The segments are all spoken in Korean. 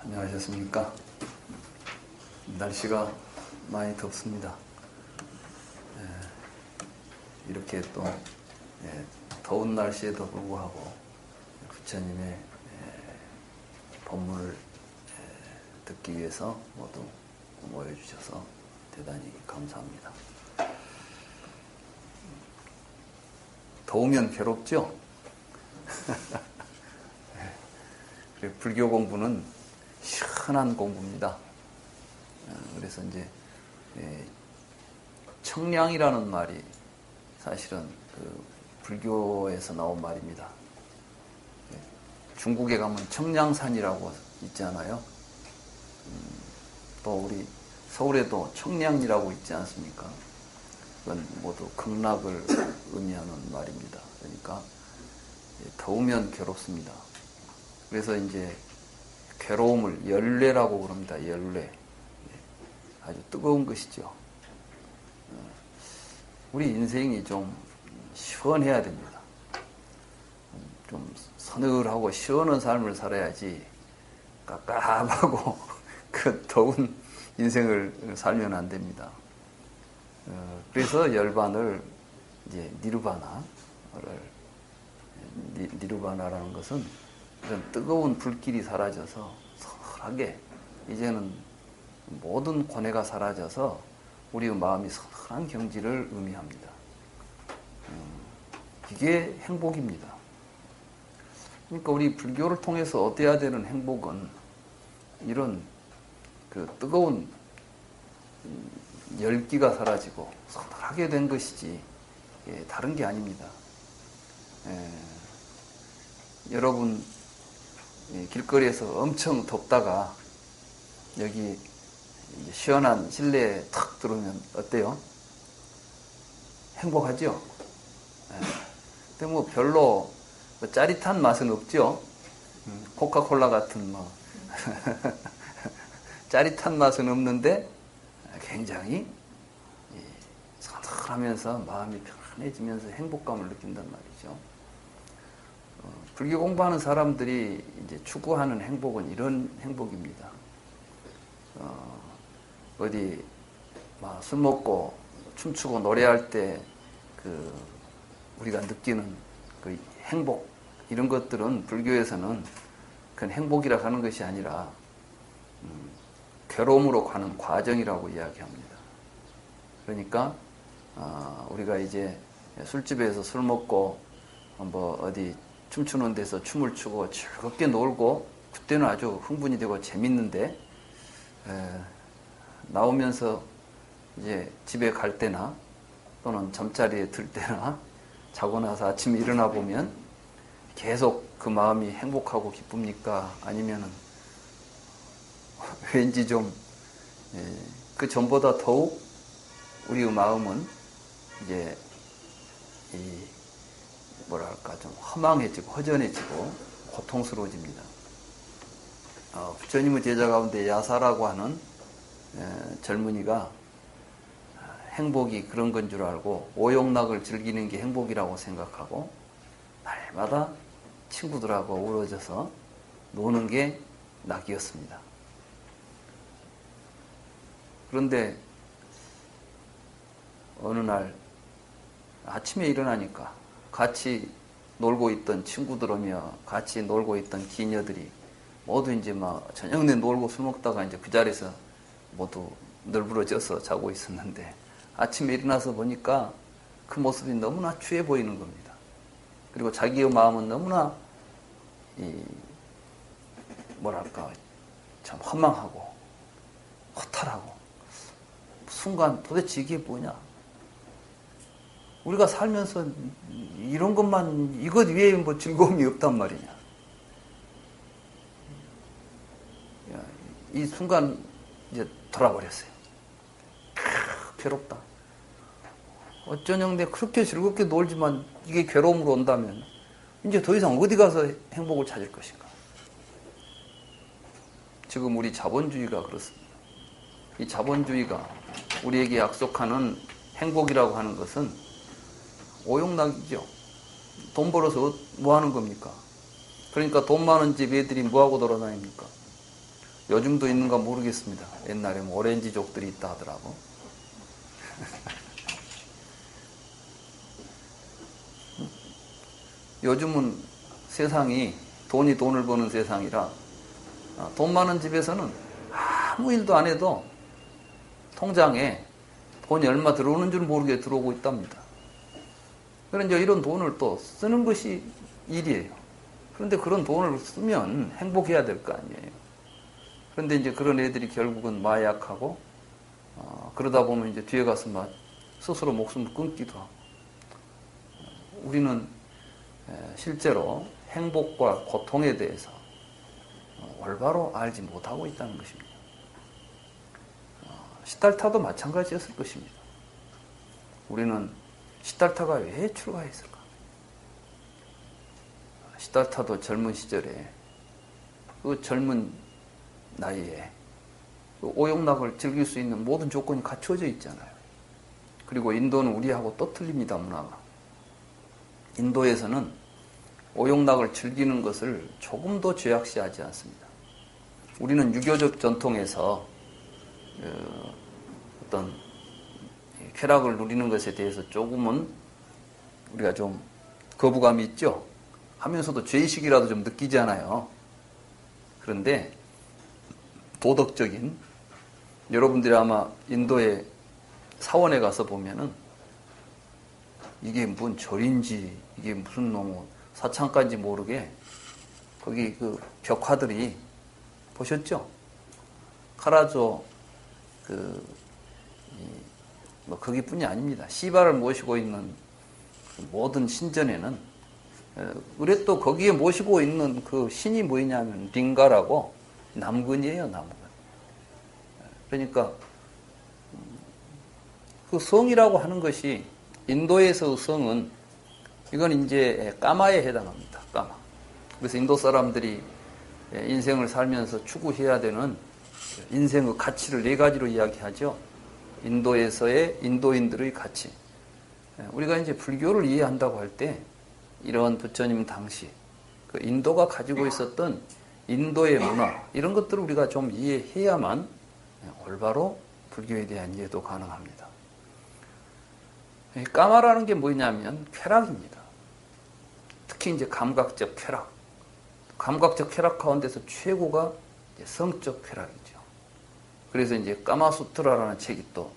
안녕하셨습니까? 날씨가 많이 덥습니다. 이렇게 또 더운 날씨에도 불구하고 부처님의 법문을 듣기 위해서 모두 모여주셔서 대단히 감사합니다. 더우면 괴롭죠? 불교 공부는 시원한 공부입니다. 그래서 이제 청량이라는 말이 사실은 그 불교에서 나온 말입니다. 중국에 가면 청량산이라고 있잖아요. 또 우리 서울에도 청량리라고 있지 않습니까? 그건 모두 극락을 의미하는 말입니다. 그러니까 더우면 괴롭습니다. 그래서 이제 괴로움을 열례라고 부릅니다. 열례. 아주 뜨거운 것이죠. 우리 인생이 좀 시원해야 됩니다. 좀 서늘하고 시원한 삶을 살아야지 깝깝하고 그 더운 인생을 살면 안 됩니다. 그래서 열반을 이제 니르바나라는 것은 이런 뜨거운 불길이 사라져서 서늘하게 이제는 모든 고뇌가 사라져서 우리의 마음이 서늘한 경지를 의미합니다. 이게 행복입니다. 그러니까 우리 불교를 통해서 얻어야 되는 행복은 이런 그 뜨거운 열기가 사라지고 서늘하게 된 것이지 다른 게 아닙니다. 여러분 길거리에서 엄청 덥다가 여기 시원한 실내에 탁 들어오면 어때요? 행복하죠? 근데 뭐 별로 짜릿한 맛은 없죠? 코카콜라 같은 뭐 짜릿한 맛은 없는데 굉장히 서늘하면서 마음이 편안해지면서 행복감을 느낀단 말이죠. 불교 공부하는 사람들이 이제 추구하는 행복은 이런 행복입니다. 어디 막 술 먹고 춤추고 노래할 때 그 우리가 느끼는 그 행복 이런 것들은 불교에서는 그건 행복이라 하는 것이 아니라 괴로움으로 가는 과정이라고 이야기합니다. 그러니까 우리가 이제 술집에서 술 먹고 뭐 어디 춤추는 데서 춤을 추고 즐겁게 놀고 그때는 아주 흥분이 되고 재밌는데 나오면서 이제 집에 갈 때나 또는 잠자리에 들 때나 자고 나서 아침에 일어나 보면 계속 그 마음이 행복하고 기쁩니까? 아니면은 왠지 좀 그 전보다 더욱 우리의 마음은 이제 뭐랄까 좀 허망해지고 허전해지고 고통스러워집니다. 부처님의 제자 가운데 야사라고 하는 젊은이가 행복이 그런 건 줄 알고 오용락을 즐기는 게 행복이라고 생각하고 날마다 친구들하고 어우러져서 노는 게 낙이었습니다. 그런데 어느 날 아침에 일어나니까 같이 놀고 있던 친구들이며 같이 놀고 있던 기녀들이 모두 이제 막 저녁 내 놀고 술 먹다가 이제 그 자리에서 모두 널브러져서 자고 있었는데 아침에 일어나서 보니까 그 모습이 너무나 추해 보이는 겁니다. 그리고 자기의 마음은 너무나 뭐랄까 참 허망하고 허탈하고 순간 도대체 이게 뭐냐? 우리가 살면서 이런 것만 이것 외에 뭐 즐거움이 없단 말이냐? 이 순간 이제 돌아버렸어요. 괴롭다. 어쩌냐 내가 그렇게 즐겁게 놀지만 이게 괴로움으로 온다면 이제 더 이상 어디 가서 행복을 찾을 것인가? 지금 우리 자본주의가 그렇습니다. 이 자본주의가 우리에게 약속하는 행복이라고 하는 것은 오용락이죠. 돈 벌어서 뭐 하는 겁니까? 그러니까 돈 많은 집 애들이 뭐 하고 돌아다닙니까? 요즘도 있는가 모르겠습니다. 옛날에 뭐 오렌지족들이 있다 하더라고. 요즘은 세상이 돈을 버는 세상이라 돈 많은 집에서는 아무 일도 안 해도 통장에 돈이 얼마 들어오는 줄 모르게 들어오고 있답니다. 그런데 이런 돈을 또 쓰는 것이 일이에요. 그런데 그런 돈을 쓰면 행복해야 될 거 아니에요. 그런데 이제 그런 애들이 결국은 마약하고 그러다 보면 이제 뒤에 가서 막 스스로 목숨을 끊기도 하고. 우리는 실제로 행복과 고통에 대해서 올바로 알지 못하고 있다는 것입니다. 시달타도 마찬가지였을 것입니다. 우리는 시달타가 왜 출가했을까? 시달타도 젊은 시절에 그 젊은 나이에 그 오용락을 즐길 수 있는 모든 조건이 갖추어져 있잖아요. 그리고 인도는 우리하고 또 틀립니다, 문화가. 인도에서는 오용락을 즐기는 것을 조금도 죄악시하지 않습니다. 우리는 유교적 전통에서 어떤 쾌락을 누리는 것에 대해서 조금은 우리가 좀 거부감이 있죠. 하면서도 죄의식이라도 좀 느끼지 않아요. 그런데 도덕적인, 여러분들이 아마 인도의 사원에 가서 보면은 이게 무슨 절인지 이게 무슨 놈의 사창가인지 모르게 거기 그 벽화들이 보셨죠? 카라조 뭐 거기뿐이 아닙니다. 시바를 모시고 있는 모든 신전에는 그래 또 거기에 모시고 있는 그 신이 뭐냐면 링가라고 남근이에요, 남근. 그러니까 그 성이라고 하는 것이 인도에서의 성은 이건 이제 까마에 해당합니다. 까마. 그래서 인도 사람들이 인생을 살면서 추구해야 되는 인생의 가치를 네 가지로 이야기하죠. 인도에서의 인도인들의 가치. 우리가 이제 불교를 이해한다고 할 때 이런 부처님 당시 그 인도가 가지고 있었던 인도의 문화 이런 것들을 우리가 좀 이해해야만 올바로 불교에 대한 이해도 가능합니다. 까마라는 게 뭐냐면 쾌락입니다. 특히 이제 감각적 쾌락. 감각적 쾌락 가운데서 최고가 이제 성적 쾌락이죠. 그래서 이제 까마수트라라는 책이 또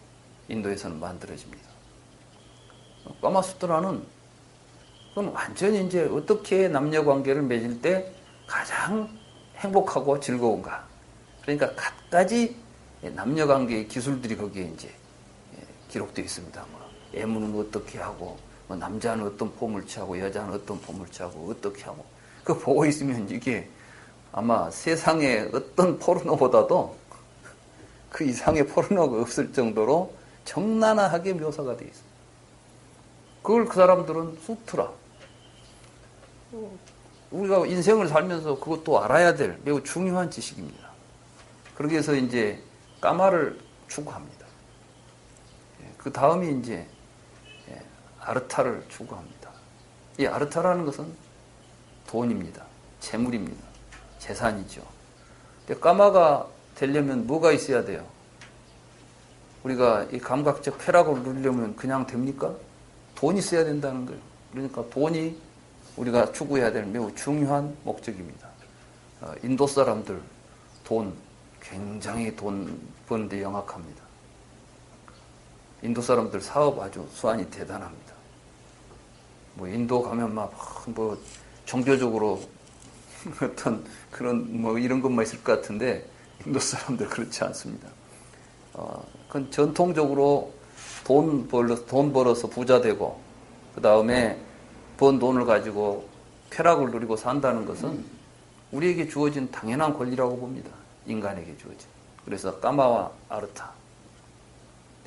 인도에서는 만들어집니다. 까마수트라는 그건 완전히 이제 어떻게 남녀 관계를 맺을 때 가장 행복하고 즐거운가. 그러니까 갖가지 남녀 관계의 기술들이 거기에 이제 기록되어 있습니다. 뭐 애무는 어떻게 하고, 뭐 남자는 어떤 폼을 취하고, 여자는 어떤 폼을 취하고, 어떻게 하고. 그거 보고 있으면 이게 아마 세상에 어떤 포르노보다도 그 이상의 포르노가 없을 정도로 적나라하게 묘사가 되어 있습니다. 그걸 그 사람들은 수트라. 우리가 인생을 살면서 그것도 알아야 될 매우 중요한 지식입니다. 그렇게 해서 이제 까마를 추구합니다. 그 다음이 이제 아르타를 추구합니다. 이 아르타라는 것은 돈입니다. 재물입니다. 재산이죠. 근데 까마가 되려면 뭐가 있어야 돼요? 우리가 이 감각적 쾌락을 누리려면 그냥 됩니까? 돈이 있어야 된다는 거예요. 그러니까 돈이 우리가 추구해야 될 매우 중요한 목적입니다. 인도 사람들 돈 굉장히 돈 버는데 영악합니다. 인도 사람들 사업 아주 수완이 대단합니다. 뭐 인도 가면 뭐 종교적으로 어떤 그런 뭐 이런 것만 있을 것 같은데 인도 사람들 그렇지 않습니다. 그건 전통적으로 돈 벌어서 부자 되고 그 다음에 번 돈을 가지고 쾌락을 누리고 산다는 것은 우리에게 주어진 당연한 권리라고 봅니다. 인간에게 주어진. 그래서 까마와 아르타.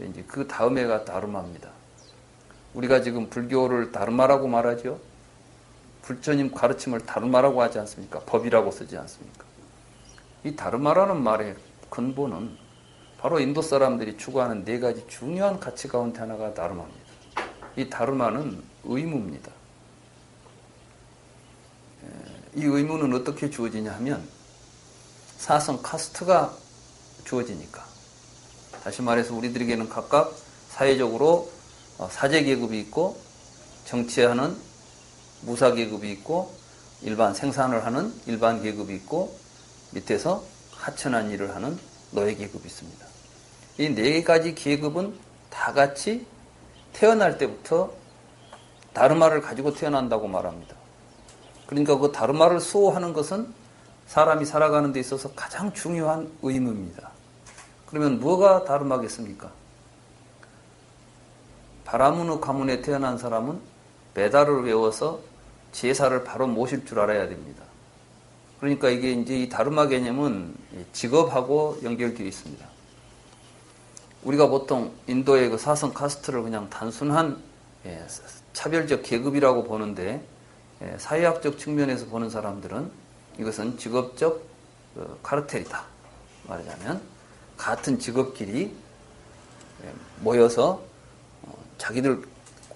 이제 그 다음에가 다르마입니다. 우리가 지금 불교를 다르마라고 말하죠. 부처님 가르침을 다르마라고 하지 않습니까? 법이라고 쓰지 않습니까? 이 다르마라는 말의 근본은 바로 인도 사람들이 추구하는 네 가지 중요한 가치 가운데 하나가 다르마입니다. 이 다르마는 의무입니다. 이 의무는 어떻게 주어지냐 하면 사성 카스트가 주어지니까. 다시 말해서 우리들에게는 각각 사회적으로 사제 계급이 있고 정치하는 무사 계급이 있고 일반 생산을 하는 일반 계급이 있고 밑에서 하천한 일을 하는 노예 계급이 있습니다. 이 네 가지 계급은 다 같이 태어날 때부터 다르마를 가지고 태어난다고 말합니다. 그러니까 그 다르마를 수호하는 것은 사람이 살아가는 데 있어서 가장 중요한 의무입니다. 그러면 뭐가 다르마겠습니까? 바라무누 가문에 태어난 사람은 베다를 외워서 제사를 바로 모실 줄 알아야 됩니다. 그러니까 이게 이제 이 다르마 개념은 직업하고 연결되어 있습니다. 우리가 보통 인도의 그 사성 카스트를 그냥 단순한 차별적 계급이라고 보는데 사회학적 측면에서 보는 사람들은 이것은 직업적 카르텔이다. 말하자면 같은 직업끼리 모여서 자기들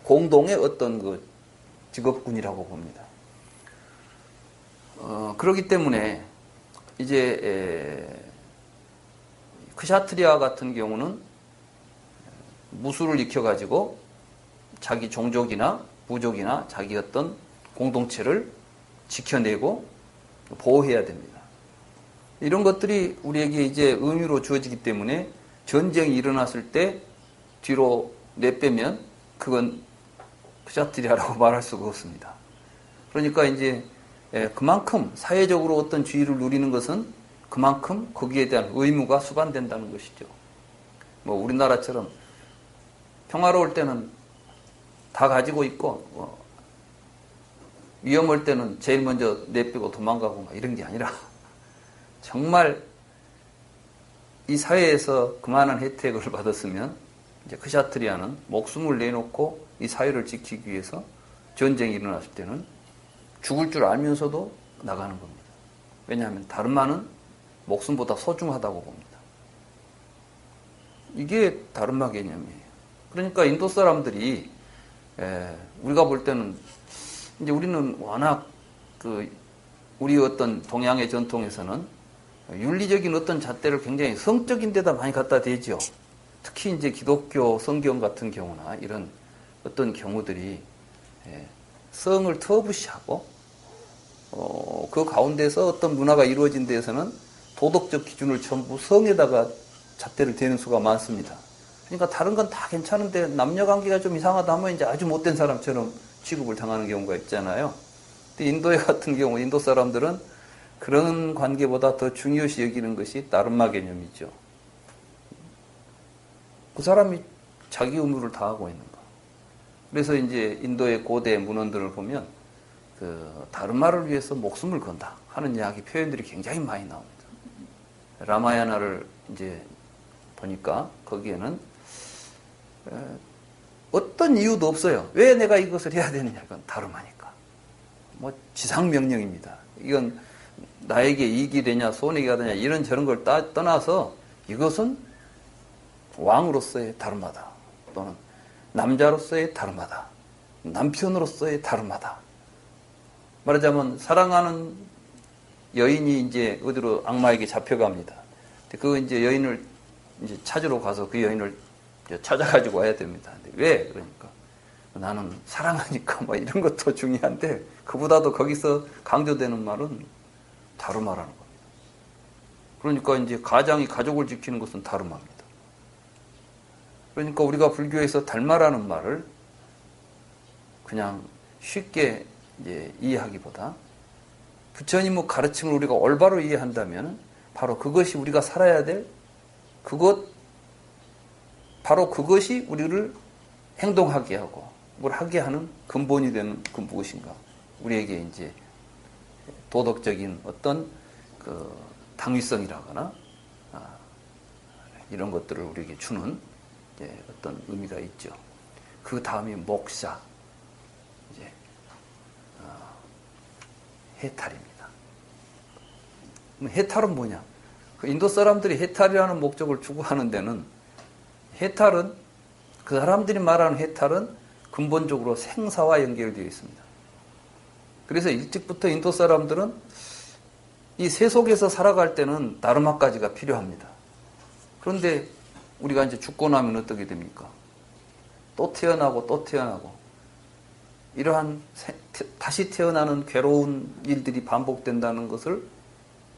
공동의 어떤 그 직업군이라고 봅니다. 그렇기 때문에 이제 크샤트리아 같은 경우는 무술을 익혀가지고 자기 종족이나 부족이나 자기 어떤 공동체를 지켜내고 보호해야 됩니다. 이런 것들이 우리에게 이제 의무로 주어지기 때문에 전쟁이 일어났을 때 뒤로 내빼면 그건 크샤트리아라고 말할 수가 없습니다. 그러니까 이제 그만큼 사회적으로 어떤 지위를 누리는 것은 그만큼 거기에 대한 의무가 수반된다는 것이죠. 뭐 우리나라처럼 평화로울 때는 다 가지고 있고 위험할 때는 제일 먼저 내빼고 도망가고 이런 게 아니라 정말 이 사회에서 그만한 혜택을 받았으면 이제 크샤트리아는 목숨을 내놓고 이 사회를 지키기 위해서 전쟁이 일어났을 때는 죽을 줄 알면서도 나가는 겁니다. 왜냐하면 다르마는 목숨보다 소중하다고 봅니다. 이게 다르마 개념이에요. 그러니까 인도 사람들이 우리가 볼 때는 이제 우리는 워낙 우리 어떤 동양의 전통에서는 윤리적인 어떤 잣대를 굉장히 성적인 데다 많이 갖다 대죠. 특히 이제 기독교 성경 같은 경우나 이런 어떤 경우들이 성을 터부시하고 그 가운데서 어떤 문화가 이루어진 데에서는 도덕적 기준을 전부 성에다가 잣대를 대는 수가 많습니다. 그러니까 다른 건 다 괜찮은데 남녀관계가 좀 이상하다 하면 이제 아주 못된 사람처럼 취급을 당하는 경우가 있잖아요. 근데 인도에 같은 경우 인도 사람들은 그런 관계보다 더 중요시 여기는 것이 다르마 개념이죠. 그 사람이 자기 의무를 다하고 있는 거. 그래서 이제 인도의 고대 문헌들을 보면 다르마를 위해서 목숨을 건다 하는 이야기 표현들이 굉장히 많이 나옵니다. 라마야나를 이제 보니까 거기에는 어떤 이유도 없어요. 왜 내가 이것을 해야 되느냐? 이건 다르마니까. 뭐 지상명령입니다. 이건 나에게 이익이 되냐 손해가 되냐 이런 저런 걸 떠나서 이것은 왕으로서의 다르마다. 또는 남자로서의 다르마다. 남편으로서의 다르마다. 말하자면 사랑하는 여인이 이제 어디로 악마에게 잡혀갑니다. 그 이제 여인을 이제 찾으러 가서 그 여인을 찾아가지고 와야 됩니다. 근데 왜? 그러니까 나는 사랑하니까 뭐 이런 것도 중요한데 그보다도 거기서 강조되는 말은 다르마라는 겁니다. 그러니까 이제 가장이 가족을 지키는 것은 다르마입니다. 그러니까 우리가 불교에서 달마라는 말을 그냥 쉽게 이제 이해하기보다 부처님의 가르침을 우리가 올바로 이해한다면 바로 그것이 우리가 살아야 될 바로 그것이 우리를 행동하게 하고 뭘 하게 하는 근본이 되는 그 무엇인가. 우리에게 이제 도덕적인 어떤 당위성이라거나 이런 것들을 우리에게 주는 어떤 의미가 있죠. 그 다음이 목사, 이제 해탈입니다. 해탈은 뭐냐? 인도 사람들이 해탈이라는 목적을 추구하는 데는 해탈은 그 사람들이 말하는 해탈은 근본적으로 생사와 연결되어 있습니다. 그래서 일찍부터 인도 사람들은 이 세속에서 살아갈 때는 다르마까지가 필요합니다. 그런데 우리가 이제 죽고 나면 어떻게 됩니까? 또 태어나고 또 태어나고 이러한 다시 태어나는 괴로운 일들이 반복된다는 것을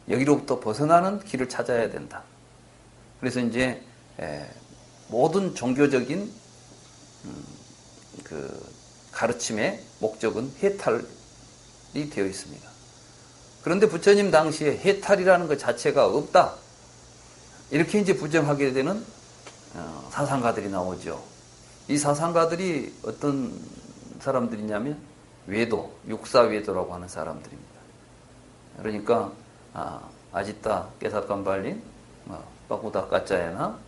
여기로부터 벗어나는 길을 찾아야 된다. 그래서 이제 모든 종교적인 그 가르침의 목적은 해탈이 되어 있습니다. 그런데 부처님 당시에 해탈이라는 것 자체가 없다. 이렇게 이제 부정하게 되는 사상가들이 나오죠. 이 사상가들이 어떤 사람들이냐면 외도, 육사외도라고 하는 사람들입니다. 그러니까 아지타 깨사칸발린, 바구다 까짜야나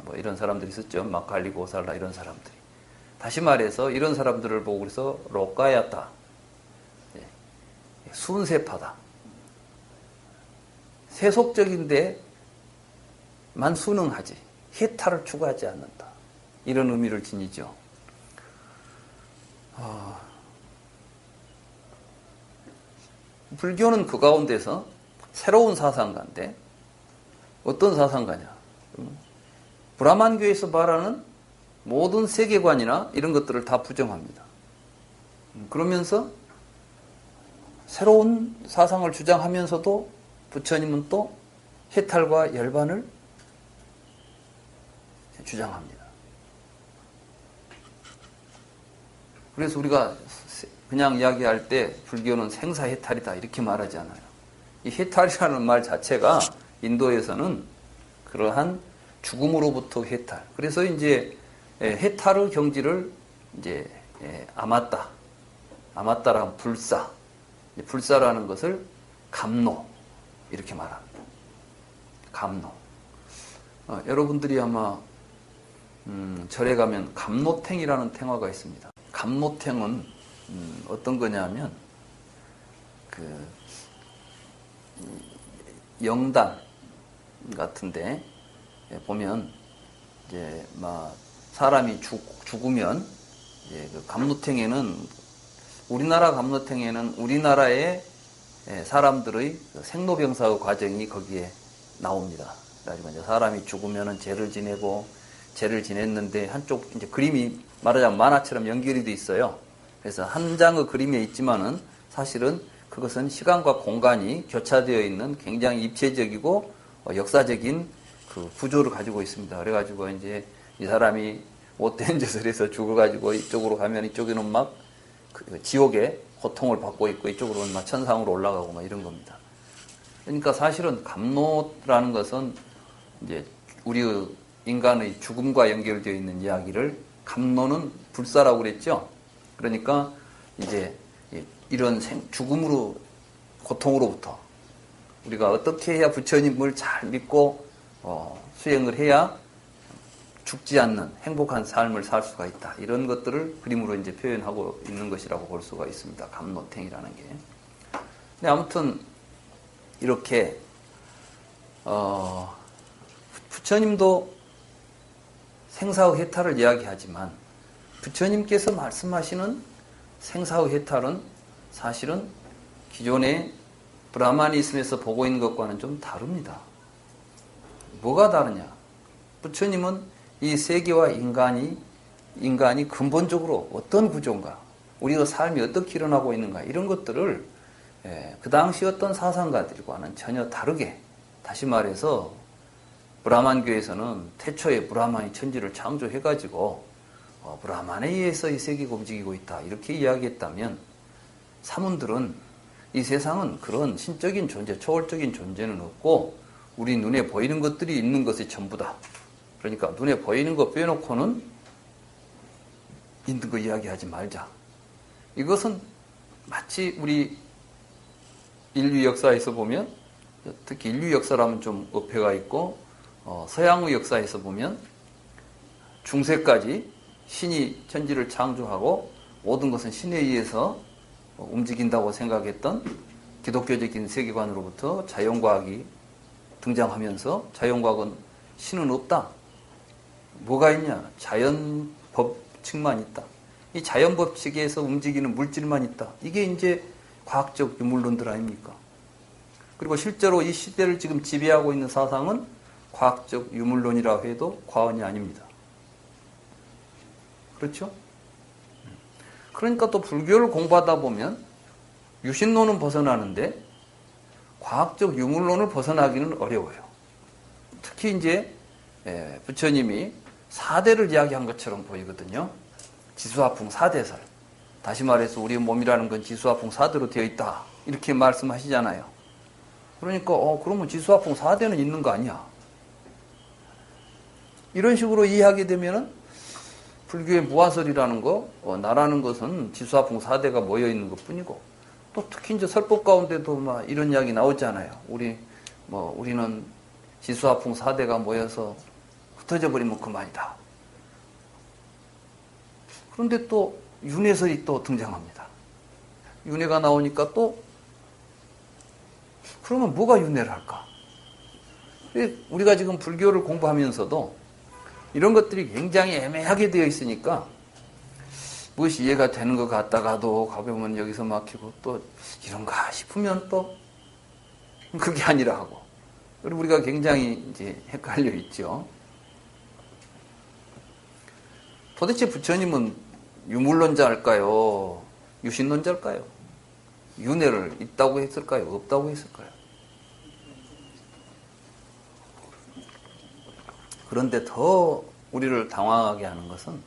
뭐 이런 사람들이 있었죠. 마칼리 고살라 이런 사람들이. 다시 말해서 이런 사람들을 보고 그래서 로까야타, 순세파다. 세속적인데만 순응하지 해탈을 추구하지 않는다. 이런 의미를 지니죠. 불교는 그 가운데서 새로운 사상가인데 어떤 사상가냐? 브라만교에서 말하는 모든 세계관이나 이런 것들을 다 부정합니다. 그러면서 새로운 사상을 주장하면서도 부처님은 또 해탈과 열반을 주장합니다. 그래서 우리가 그냥 이야기할 때 불교는 생사해탈이다 이렇게 말하지 않아요. 이 해탈이라는 말 자체가 인도에서는 그러한 죽음으로부터 해탈. 그래서 이제 해탈의 경지를 이제 아마따라는 불사. 불사라는 것을 감노 이렇게 말합니다. 감노. 여러분들이 아마 절에 가면 감노탱이라는 탱화가 있습니다. 감노탱은 어떤 거냐면 그 영단 같은데 보면 이제 막 사람이 죽으면 이제 그 감노탱에는 우리나라 감노탱에는 우리나라의 사람들의 생로병사의 과정이 거기에 나옵니다. 그래가지고 이제 사람이 죽으면은 제를 지내고 제를 지냈는데 한쪽 이제 그림이 말하자면 만화처럼 연결이 돼 있어요. 그래서 한 장의 그림에 있지만은 사실은 그것은 시간과 공간이 교차되어 있는 굉장히 입체적이고 역사적인 그 구조를 가지고 있습니다. 그래가지고 이제 이 사람이 못된 짓을 해서 죽어가지고 이쪽으로 가면 이쪽에는 막 그 지옥의 고통을 받고 있고 이쪽으로는 막 천상으로 올라가고 막 이런 겁니다. 그러니까 사실은 감노라는 것은 이제 우리 인간의 죽음과 연결되어 있는 이야기를 감노는 불사라고 그랬죠. 그러니까 이제 이런 죽음으로 고통으로부터 우리가 어떻게 해야 부처님을 잘 믿고 수행을 해야 죽지 않는 행복한 삶을 살 수가 있다. 이런 것들을 그림으로 이제 표현하고 있는 것이라고 볼 수가 있습니다. 감노탱이라는 게. 근데 아무튼 이렇게 부처님도 생사의 해탈을 이야기하지만 부처님께서 말씀하시는 생사의 해탈은 사실은 기존의 브라마니즘에서 보고 있는 것과는 좀 다릅니다. 뭐가 다르냐? 부처님은 이 세계와 인간이 근본적으로 어떤 구조인가, 우리의 삶이 어떻게 일어나고 있는가, 이런 것들을 그 당시 어떤 사상가들과는 전혀 다르게, 다시 말해서 브라만교에서는 태초에 브라만이 천지를 창조해가지고 브라만에 의해서 이 세계가 움직이고 있다 이렇게 이야기했다면, 사문들은 이 세상은 그런 신적인 존재, 초월적인 존재는 없고 우리 눈에 보이는 것들이 있는 것이 전부다. 그러니까 눈에 보이는 거 빼놓고는 있는 거 이야기하지 말자. 이것은 마치 우리 인류 역사에서 보면, 특히 인류 역사라면 좀 어폐가 있고 서양의 역사에서 보면 중세까지 신이 천지를 창조하고 모든 것은 신에 의해서 움직인다고 생각했던 기독교적인 세계관으로부터 자연과학이 등장하면서 자연과학은 신은 없다. 뭐가 있냐? 자연 법칙만 있다. 이 자연 법칙에서 움직이는 물질만 있다. 이게 이제 과학적 유물론들 아닙니까? 그리고 실제로 이 시대를 지금 지배하고 있는 사상은 과학적 유물론이라 해도 과언이 아닙니다. 그렇죠? 그러니까 또 불교를 공부하다 보면 유신론은 벗어나는데 과학적 유물론을 벗어나기는 어려워요. 특히 이제 부처님이 4대를 이야기한 것처럼 보이거든요. 지수화풍 4대설. 다시 말해서 우리 몸이라는 건 지수화풍 4대로 되어 있다. 이렇게 말씀하시잖아요. 그러니까 그러면 지수화풍 4대는 있는 거 아니야. 이런 식으로 이해하게 되면은 불교의 무화설이라는 거, 나라는 것은 지수화풍 4대가 모여 있는 것 뿐이고, 또 특히 이제 설법 가운데도 막 이런 이야기 나오잖아요. 우리는 지수화풍 4대가 모여서 흩어져 버리면 그만이다. 그런데 또 윤회설이 또 등장합니다. 윤회가 나오니까 또 그러면 뭐가 윤회를 할까? 우리가 지금 불교를 공부하면서도 이런 것들이 굉장히 애매하게 되어 있으니까 무엇이 이해가 되는 것 같다가도 가보면 여기서 막히고 또 이런가 싶으면 또 그게 아니라 하고, 그리고 우리가 굉장히 이제 헷갈려 있죠. 도대체 부처님은 유물론자일까요? 유신론자일까요? 윤회를 있다고 했을까요? 없다고 했을까요? 그런데 더 우리를 당황하게 하는 것은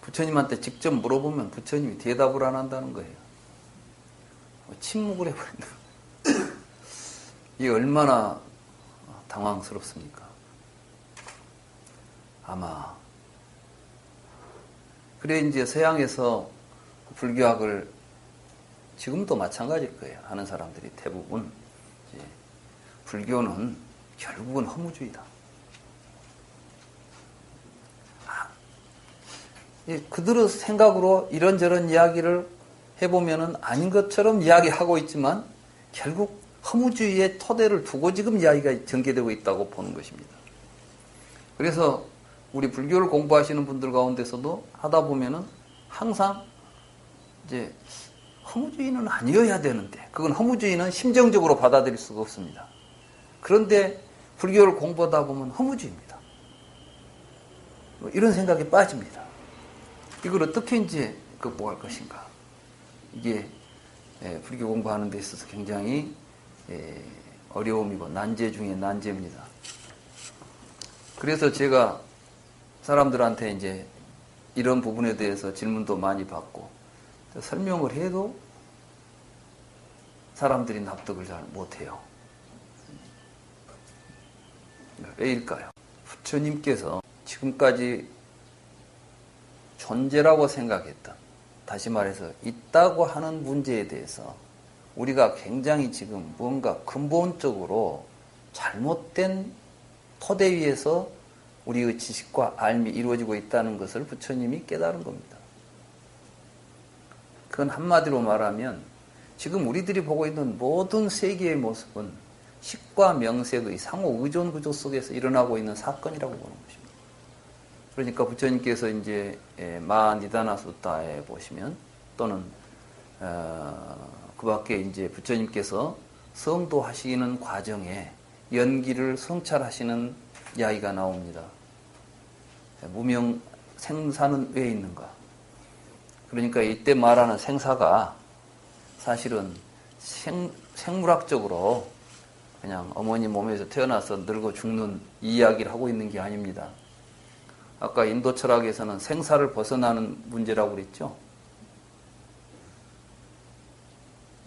부처님한테 직접 물어보면 부처님이 대답을 안 한다는 거예요. 침묵을 해버린다. 이게 얼마나 당황스럽습니까? 아마 그래 이제 서양에서 불교학을 지금도 마찬가지일 거예요. 하는 사람들이 대부분 이제 불교는 결국은 허무주의다. 그들의 생각으로 이런저런 이야기를 해보면은 아닌 것처럼 이야기하고 있지만 결국 허무주의의 토대를 두고 지금 이야기가 전개되고 있다고 보는 것입니다. 그래서 우리 불교를 공부하시는 분들 가운데서도 하다 보면은 항상 이제 허무주의는 아니어야 되는데, 그건 허무주의는 심정적으로 받아들일 수가 없습니다. 그런데 불교를 공부하다 보면 허무주의입니다. 이런 생각에 빠집니다. 이걸 어떻게 이제 극복할 것인가? 이게 불교 공부하는 데 있어서 굉장히 어려움이고 난제 중에 난제입니다. 그래서 제가 사람들한테 이제 이런 부분에 대해서 질문도 많이 받고 설명을 해도 사람들이 납득을 잘 못해요. 왜일까요? 부처님께서 지금까지 존재라고 생각했던, 다시 말해서 있다고 하는 문제에 대해서 우리가 굉장히 지금 뭔가 근본적으로 잘못된 토대 위에서 우리의 지식과 알미 이루어지고 있다는 것을 부처님이 깨달은 겁니다. 그건 한마디로 말하면 지금 우리들이 보고 있는 모든 세계의 모습은 식과 명색의 상호 의존 구조 속에서 일어나고 있는 사건이라고 보는 것입니다. 그러니까 부처님께서 이제 마니다나 수타에 보시면, 또는 그 밖에 이제 부처님께서 성도하시는 과정에 연기를 성찰하시는 이야기가 나옵니다. 무명 생사는 왜 있는가? 그러니까 이때 말하는 생사가 사실은 생물학적으로 그냥 어머니 몸에서 태어나서 늙어 죽는 이 이야기를 하고 있는 게 아닙니다. 아까 인도 철학에서는 생사를 벗어나는 문제라고 그랬죠.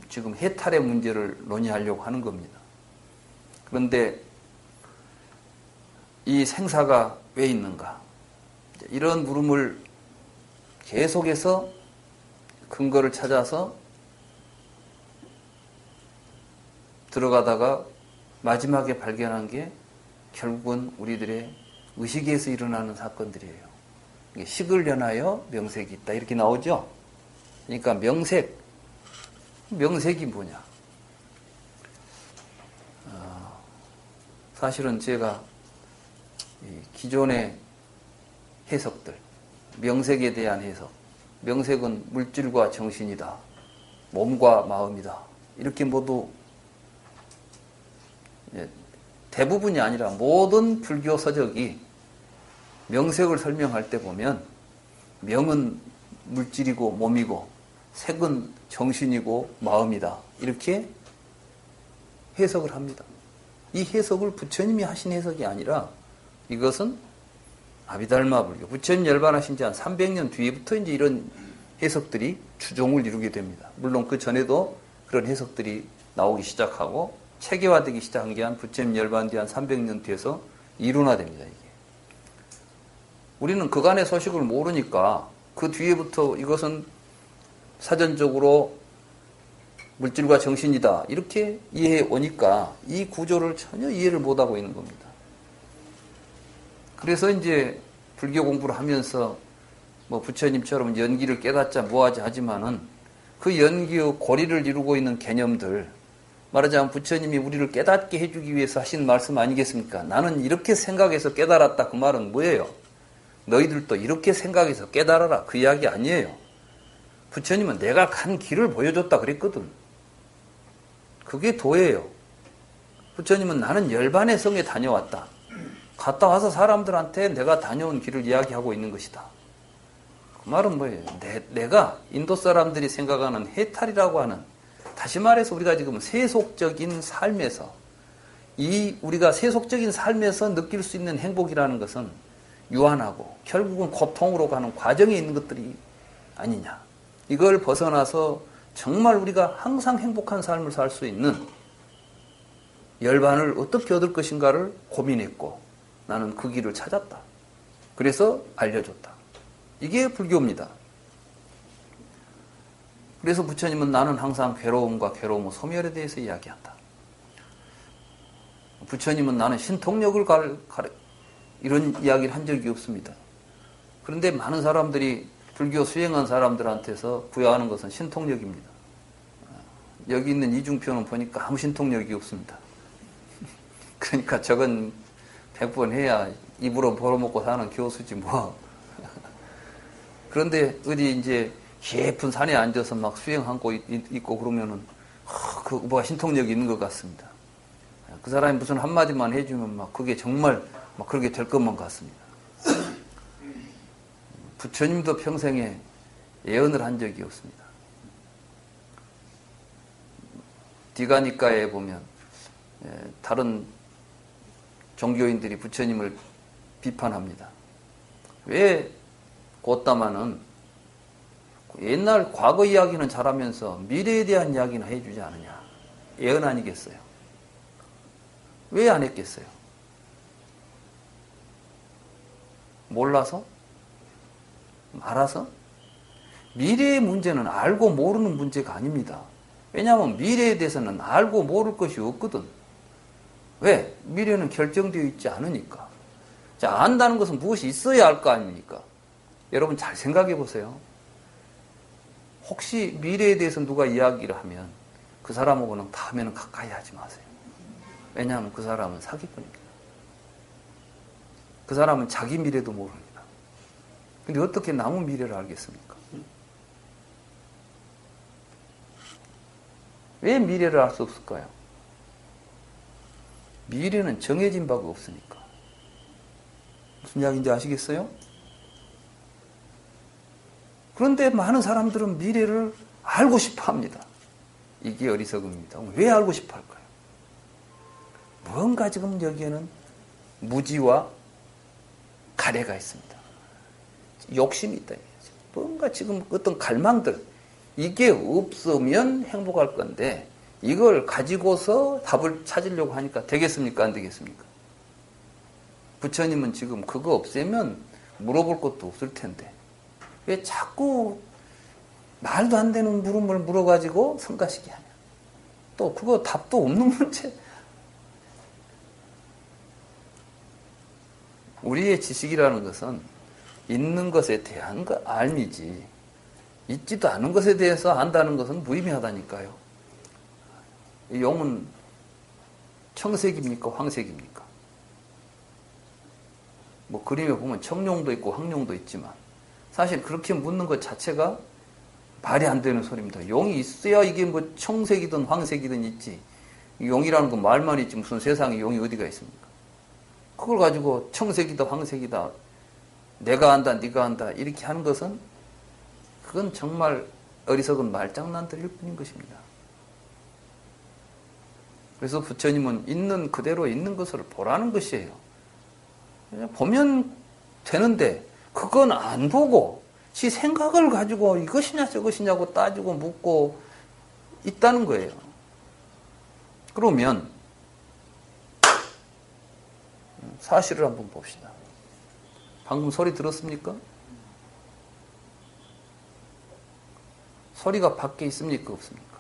지금 해탈의 문제를 논의하려고 하는 겁니다. 그런데 이 생사가 왜 있는가? 이런 물음을 계속해서 근거를 찾아서 들어가다가 마지막에 발견한 게 결국은 우리들의 의식에서 일어나는 사건들이에요. 식을 연하여 명색이 있다, 이렇게 나오죠. 그러니까 명색이 뭐냐? 사실은 제가 기존의 해석들, 명색에 대한 해석, 명색은 물질과 정신이다, 몸과 마음이다, 이렇게 모두 대부분이 아니라 모든 불교 서적이 명색을 설명할 때 보면 명은 물질이고 몸이고 색은 정신이고 마음이다. 이렇게 해석을 합니다. 이 해석을 부처님이 하신 해석이 아니라 이것은 아비달마 불교, 부처님 열반하신 지 한 300년 뒤부터 이제 이런 해석들이 추종을 이루게 됩니다. 물론 그 전에도 그런 해석들이 나오기 시작하고 체계화되기 시작한 게 한 부처님 열반 뒤 한 300년 뒤에서 이론화됩니다. 이게. 우리는 그간의 소식을 모르니까 그 뒤에부터 이것은 사전적으로 물질과 정신이다 이렇게 이해해 오니까 이 구조를 전혀 이해를 못하고 있는 겁니다. 그래서 이제 불교 공부를 하면서 뭐 부처님처럼 연기를 깨닫자 뭐하자 하지만은 그 연기의 고리를 이루고 있는 개념들, 말하자면 부처님이 우리를 깨닫게 해주기 위해서 하신 말씀 아니겠습니까? 나는 이렇게 생각해서 깨달았다. 그 말은 뭐예요? 너희들도 이렇게 생각해서 깨달아라. 그 이야기 아니에요. 부처님은 내가 간 길을 보여줬다 그랬거든. 그게 도예요. 부처님은 나는 열반의 성에 다녀왔다. 갔다 와서 사람들한테 내가 다녀온 길을 이야기하고 있는 것이다. 그 말은 뭐예요? 내가 인도 사람들이 생각하는 해탈이라고 하는, 다시 말해서 우리가 지금 세속적인 삶에서, 이 우리가 세속적인 삶에서 느낄 수 있는 행복이라는 것은 유한하고 결국은 고통으로 가는 과정에 있는 것들이 아니냐. 이걸 벗어나서 정말 우리가 항상 행복한 삶을 살 수 있는 열반을 어떻게 얻을 것인가를 고민했고 나는 그 길을 찾았다. 그래서 알려줬다. 이게 불교입니다. 그래서 부처님은 나는 항상 괴로움과 괴로움의 소멸에 대해서 이야기한다. 부처님은 나는 신통력을 이런 이야기를 한 적이 없습니다. 그런데 많은 사람들이 불교 수행한 사람들한테서 부여하는 것은 신통력입니다. 여기 있는 이중표는 보니까 아무 신통력이 없습니다. 그러니까 저건 100번 해야 입으로 벌어먹고 사는 교수지 뭐. 그런데 어디 이제 깊은 산에 앉아서 막 수행하고 있고 그러면은 그 뭐가 신통력이 있는 것 같습니다. 그 사람이 무슨 한마디만 해주면 막 그게 정말 막 그렇게 될 것만 같습니다. 부처님도 평생에 예언을 한 적이 없습니다. 디가니까에 보면 다른 종교인들이 부처님을 비판합니다. 왜 고따마는 옛날 과거 이야기는 잘하면서 미래에 대한 이야기는 해주지 않느냐. 예언 아니겠어요? 왜 안 했겠어요? 몰라서? 알아서? 미래의 문제는 알고 모르는 문제가 아닙니다. 왜냐하면 미래에 대해서는 알고 모를 것이 없거든. 왜? 미래는 결정되어 있지 않으니까. 자, 안다는 것은 무엇이 있어야 할 거 아닙니까? 여러분 잘 생각해 보세요. 혹시 미래에 대해서 누가 이야기를 하면 그 사람하고는 다음에는 가까이 하지 마세요. 왜냐하면 그 사람은 사기꾼입니다. 그 사람은 자기 미래도 모릅니다. 근데 어떻게 남의 미래를 알겠습니까? 왜 미래를 알 수 없을까요? 미래는 정해진 바가 없으니까. 무슨 이야기인지 아시겠어요? 그런데 많은 사람들은 미래를 알고 싶어 합니다. 이게 어리석음입니다. 왜 알고 싶어 할까요? 뭔가 지금 여기에는 무지와 가래가 있습니다. 욕심이 있다. 뭔가 지금 어떤 갈망들, 이게 없으면 행복할 건데 이걸 가지고서 답을 찾으려고 하니까 되겠습니까? 안 되겠습니까? 부처님은 지금 그거 없애면 물어볼 것도 없을 텐데 왜 자꾸 말도 안 되는 물음을 물어가지고 성가시게 하냐. 또 그거 답도 없는 문제. 우리의 지식이라는 것은 있는 것에 대한 알미지 있지도 않은 것에 대해서 안다는 것은 무의미하다니까요. 이 용은 청색입니까? 황색입니까? 뭐 그림에 보면 청룡도 있고 황룡도 있지만 사실 그렇게 묻는 것 자체가 말이 안 되는 소리입니다. 용이 있어야 이게 뭐 청색이든 황색이든 있지. 용이라는 건 말만 있지 무슨 세상에 용이 어디가 있습니까? 그걸 가지고 청색이다 황색이다 내가 안다 네가 안다 이렇게 하는 것은 그건 정말 어리석은 말장난들일 뿐인 것입니다. 그래서 부처님은 있는 그대로 있는 것을 보라는 것이에요. 그냥 보면 되는데 그건 안 보고 지 생각을 가지고 이것이냐 저것이냐고 따지고 묻고 있다는 거예요. 그러면 사실을 한번 봅시다. 방금 소리 들었습니까? 소리가 밖에 있습니까? 없습니까?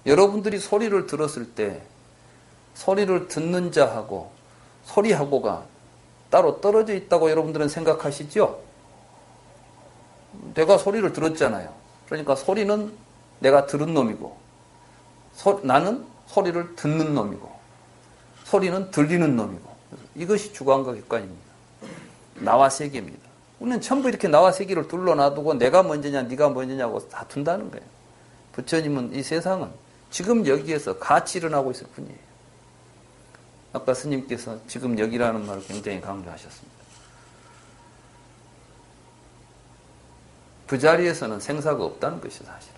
여러분들이 소리를 들었을 때 소리를 듣는 자하고 소리하고가 따로 떨어져 있다고 여러분들은 생각하시죠? 내가 소리를 들었잖아요. 그러니까 소리는 내가 들은 놈이고 나는 소리를 듣는 놈이고 소리는 들리는 놈이고 이것이 주관과 객관입니다. 나와 세계입니다. 우리는 전부 이렇게 나와 세계를 둘러놔두고 내가 먼저냐 네가 먼저냐고 다툰다는 거예요. 부처님은 이 세상은 지금 여기에서 같이 일어나고 있을 뿐이에요. 아까 스님께서 지금 여기라는 말을 굉장히 강조하셨습니다. 그 자리에서는 생사가 없다는 것이 사실은.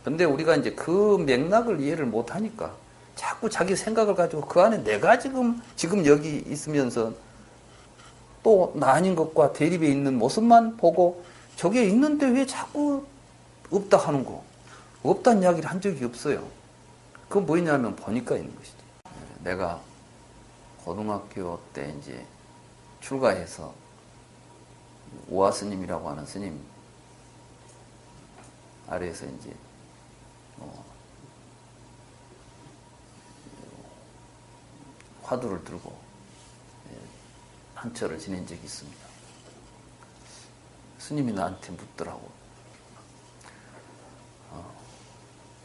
근데 우리가 이제 그 맥락을 이해를 못하니까 자꾸 자기 생각을 가지고 그 안에 내가 지금 여기 있으면서 또 나 아닌 것과 대립에 있는 모습만 보고 저게 있는데 왜 자꾸 없다 하는 거. 없다는 이야기를 한 적이 없어요. 그건 뭐냐면 보니까 있는 것이죠. 내가 고등학교 때 이제 출가해서 우화 스님이라고 하는 스님 아래에서 이제 화두를 들고 한철을 지낸 적이 있습니다. 스님이 나한테 묻더라고.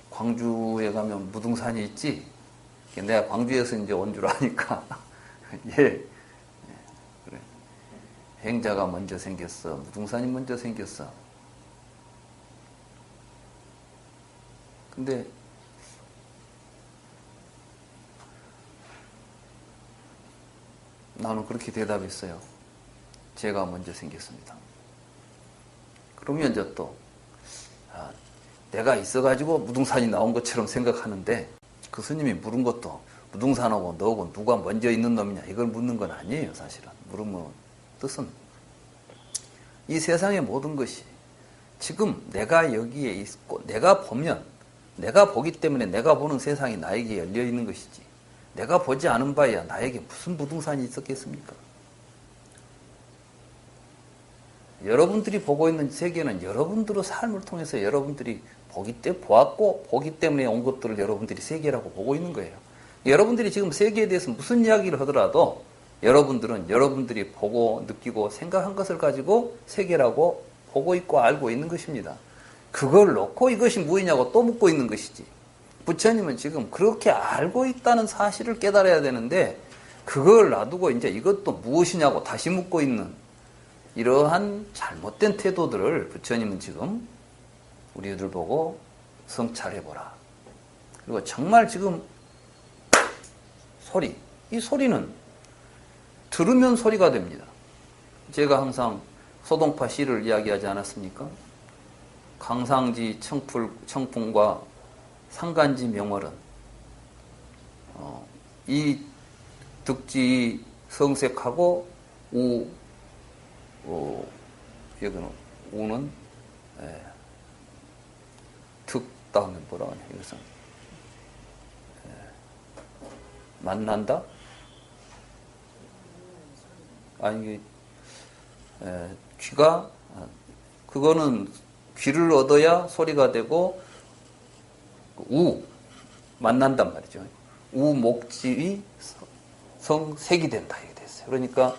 광주에 가면 무등산이 있지? 내가 광주에서 이제 온 줄 아니까 예. 그래. 행자가 먼저 생겼어. 무등산이 먼저 생겼어. 근데 나는 그렇게 대답했어요. 제가 먼저 생겼습니다. 그러면 이제 또 내가 있어가지고 무등산이 나온 것처럼 생각하는데 그 스님이 물은 것도 무등산하고 너하고 누가 먼저 있는 놈이냐 이걸 묻는 건 아니에요. 사실은 물으면 뜻은 이 세상의 모든 것이 지금 내가 여기에 있고 내가 보면 내가 보기 때문에 내가 보는 세상이 나에게 열려 있는 것이지 내가 보지 않은 바에야 나에게 무슨 무등산이 있었겠습니까? 여러분들이 보고 있는 세계는 여러분들의 삶을 통해서 여러분들이 보기 때문에 온 것들을 여러분들이 세계라고 보고 있는 거예요. 여러분들이 지금 세계에 대해서 무슨 이야기를 하더라도 여러분들은 여러분들이 보고 느끼고 생각한 것을 가지고 세계라고 보고 있고 알고 있는 것입니다. 그걸 놓고 이것이 무엇이냐고 또 묻고 있는 것이지. 부처님은 지금 그렇게 알고 있다는 사실을 깨달아야 되는데 그걸 놔두고 이제 이것도 무엇이냐고 다시 묻고 있는 이러한 잘못된 태도들을 부처님은 지금 우리들 보고 성찰해보라. 그리고 정말 지금 소리, 이 소리는 들으면 소리가 됩니다. 제가 항상 소동파 시를 이야기하지 않았습니까? 강상지 청풍과 상간지 명월은 이 득지 성색하고 여기는 우는 득 다음에 뭐라 하냐 이것은 만난다? 아니 귀가 그거는 귀를 얻어야 소리가 되고 만난단 말이죠. 목질이 성색이 된다 이게 됐어요. 그러니까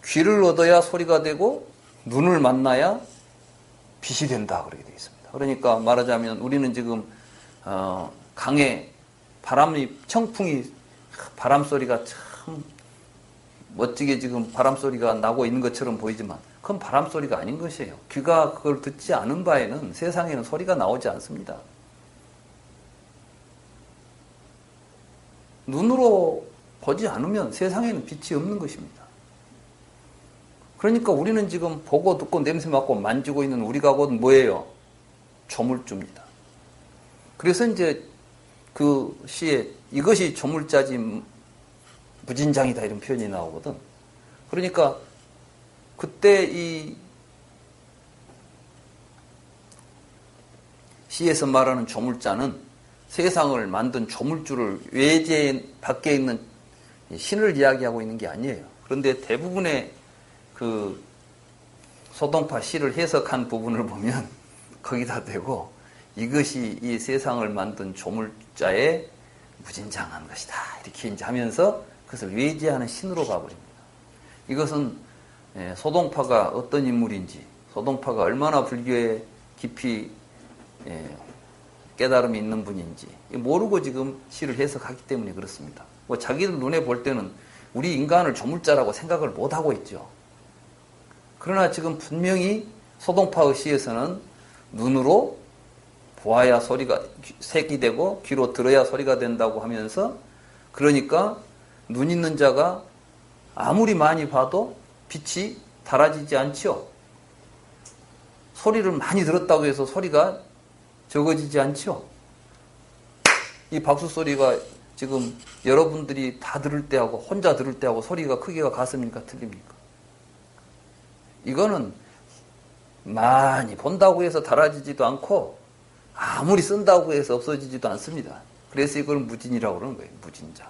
귀를 얻어야 소리가 되고 눈을 만나야 빛이 된다 그렇게 되어 있습니다. 그러니까 말하자면 우리는 지금 강에 청풍이 바람 소리가 참 멋지게 지금 바람 소리가 나고 있는 것처럼 보이지만 그건 바람 소리가 아닌 것이에요. 귀가 그걸 듣지 않은 바에는 세상에는 소리가 나오지 않습니다. 눈으로 보지 않으면 세상에는 빛이 없는 것입니다. 그러니까 우리는 지금 보고 듣고 냄새 맡고 만지고 있는 우리가 곧 뭐예요? 조물주입니다. 그래서 이제 그 시에 이것이 조물자지 무진장이다 이런 표현이 나오거든. 그러니까 그때 이 시에서 말하는 조물자는 세상을 만든 조물주를 외제 밖에 있는 신을 이야기하고 있는 게 아니에요. 그런데 대부분의 그 소동파 시를 해석한 부분을 보면 거기다 대고 이것이 이 세상을 만든 조물자의 무진장한 것이다 이렇게 이제 하면서 그것을 외제하는 신으로 가버립니다. 이것은 소동파가 어떤 인물인지, 소동파가 얼마나 불교에 깊이 깨달음이 있는 분인지 모르고 지금 시를 해석하기 때문에 그렇습니다. 뭐 자기들 눈에 볼 때는 우리 인간을 조물자라고 생각을 못하고 있죠. 그러나 지금 분명히 소동파의 시에서는 눈으로 보아야 소리가 색이 되고 귀로 들어야 소리가 된다고 하면서, 그러니까 눈 있는 자가 아무리 많이 봐도 빛이 달아지지 않지요. 소리를 많이 들었다고 해서 소리가 적어지지 않지요. 이 박수 소리가 지금 여러분들이 다 들을 때하고 혼자 들을 때하고 소리가 크기가 같습니까? 틀립니까? 이거는 많이 본다고 해서 달아지지도 않고 아무리 쓴다고 해서 없어지지도 않습니다. 그래서 이걸 무진이라고 그러는 거예요. 무진장.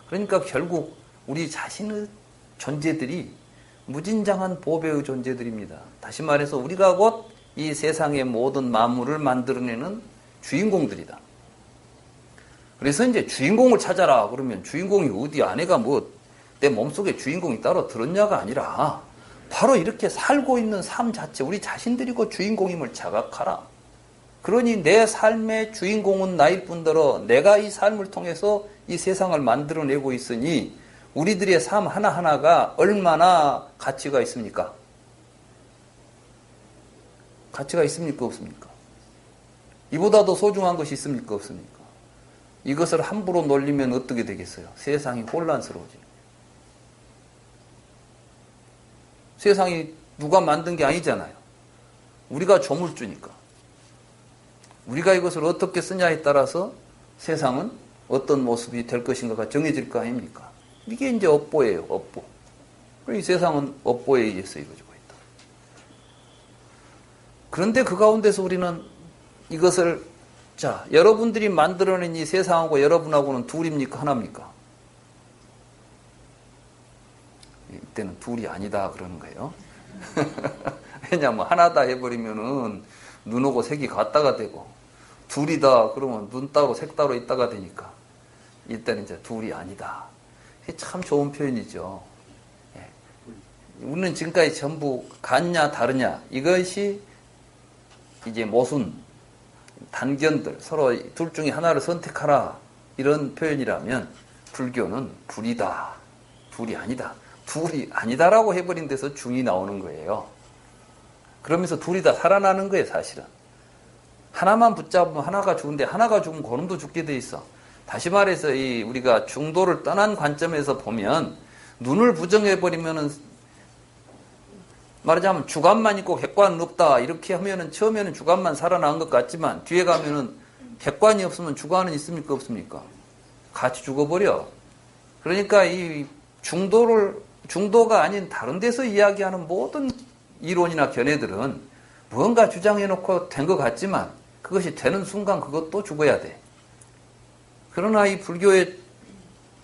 그러니까 결국 우리 자신의 존재들이 무진장한 보배의 존재들입니다. 다시 말해서 우리가 곧 이 세상의 모든 만물을 만들어내는 주인공들이다. 그래서 이제 주인공을 찾아라 그러면 주인공이 어디야? 아내가 뭐 내 몸속에 주인공이 따로 들었냐가 아니라 바로 이렇게 살고 있는 삶 자체, 우리 자신들이 그 주인공임을 자각하라. 그러니 내 삶의 주인공은 나일 뿐더러 내가 이 삶을 통해서 이 세상을 만들어내고 있으니 우리들의 삶 하나하나가 얼마나 가치가 있습니까? 가치가 있습니까? 없습니까? 이보다 더 소중한 것이 있습니까? 없습니까? 이것을 함부로 놀리면 어떻게 되겠어요? 세상이 혼란스러워집니다. 세상이 누가 만든 게 아니잖아요. 우리가 조물주니까. 우리가 이것을 어떻게 쓰냐에 따라서 세상은 어떤 모습이 될 것인가가 정해질 거 아닙니까? 이게 이제 업보예요, 업보. 이 세상은 업보에 의해서 이루어지고 있다. 그런데 그 가운데서 우리는 이것을, 자, 여러분들이 만들어낸 이 세상하고 여러분하고는 둘입니까? 하나입니까? 이때는 둘이 아니다 그러는 거예요. 왜냐하면 하나다 해버리면은 눈하고 색이 같다가 되고, 둘이다 그러면 눈 따로 색 따로 있다가 되니까 이때는 이제 둘이 아니다. 이게 참 좋은 표현이죠. 예. 우리는 지금까지 전부 같냐 다르냐 이것이 이제 모순, 단견들, 서로 둘 중에 하나를 선택하라 이런 표현이라면, 불교는 둘이다, 둘이 아니다. 둘이 아니다라고 해버린 데서 중이 나오는 거예요. 그러면서 둘이 다 살아나는 거예요, 사실은. 하나만 붙잡으면 하나가 죽은데 하나가 죽으면 그놈도 죽게 돼 있어. 다시 말해서 우리가 중도를 떠난 관점에서 보면 눈을 부정해버리면은 말하자면 주관만 있고 객관은 없다 이렇게 하면은 처음에는 주관만 살아난 것 같지만 뒤에 가면은 객관이 없으면 주관은 있습니까? 없습니까? 같이 죽어버려. 그러니까 이 중도가 아닌 다른 데서 이야기하는 모든 이론이나 견해들은 무언가 주장해놓고 된 것 같지만 그것이 되는 순간 그것도 죽어야 돼. 그러나 이 불교의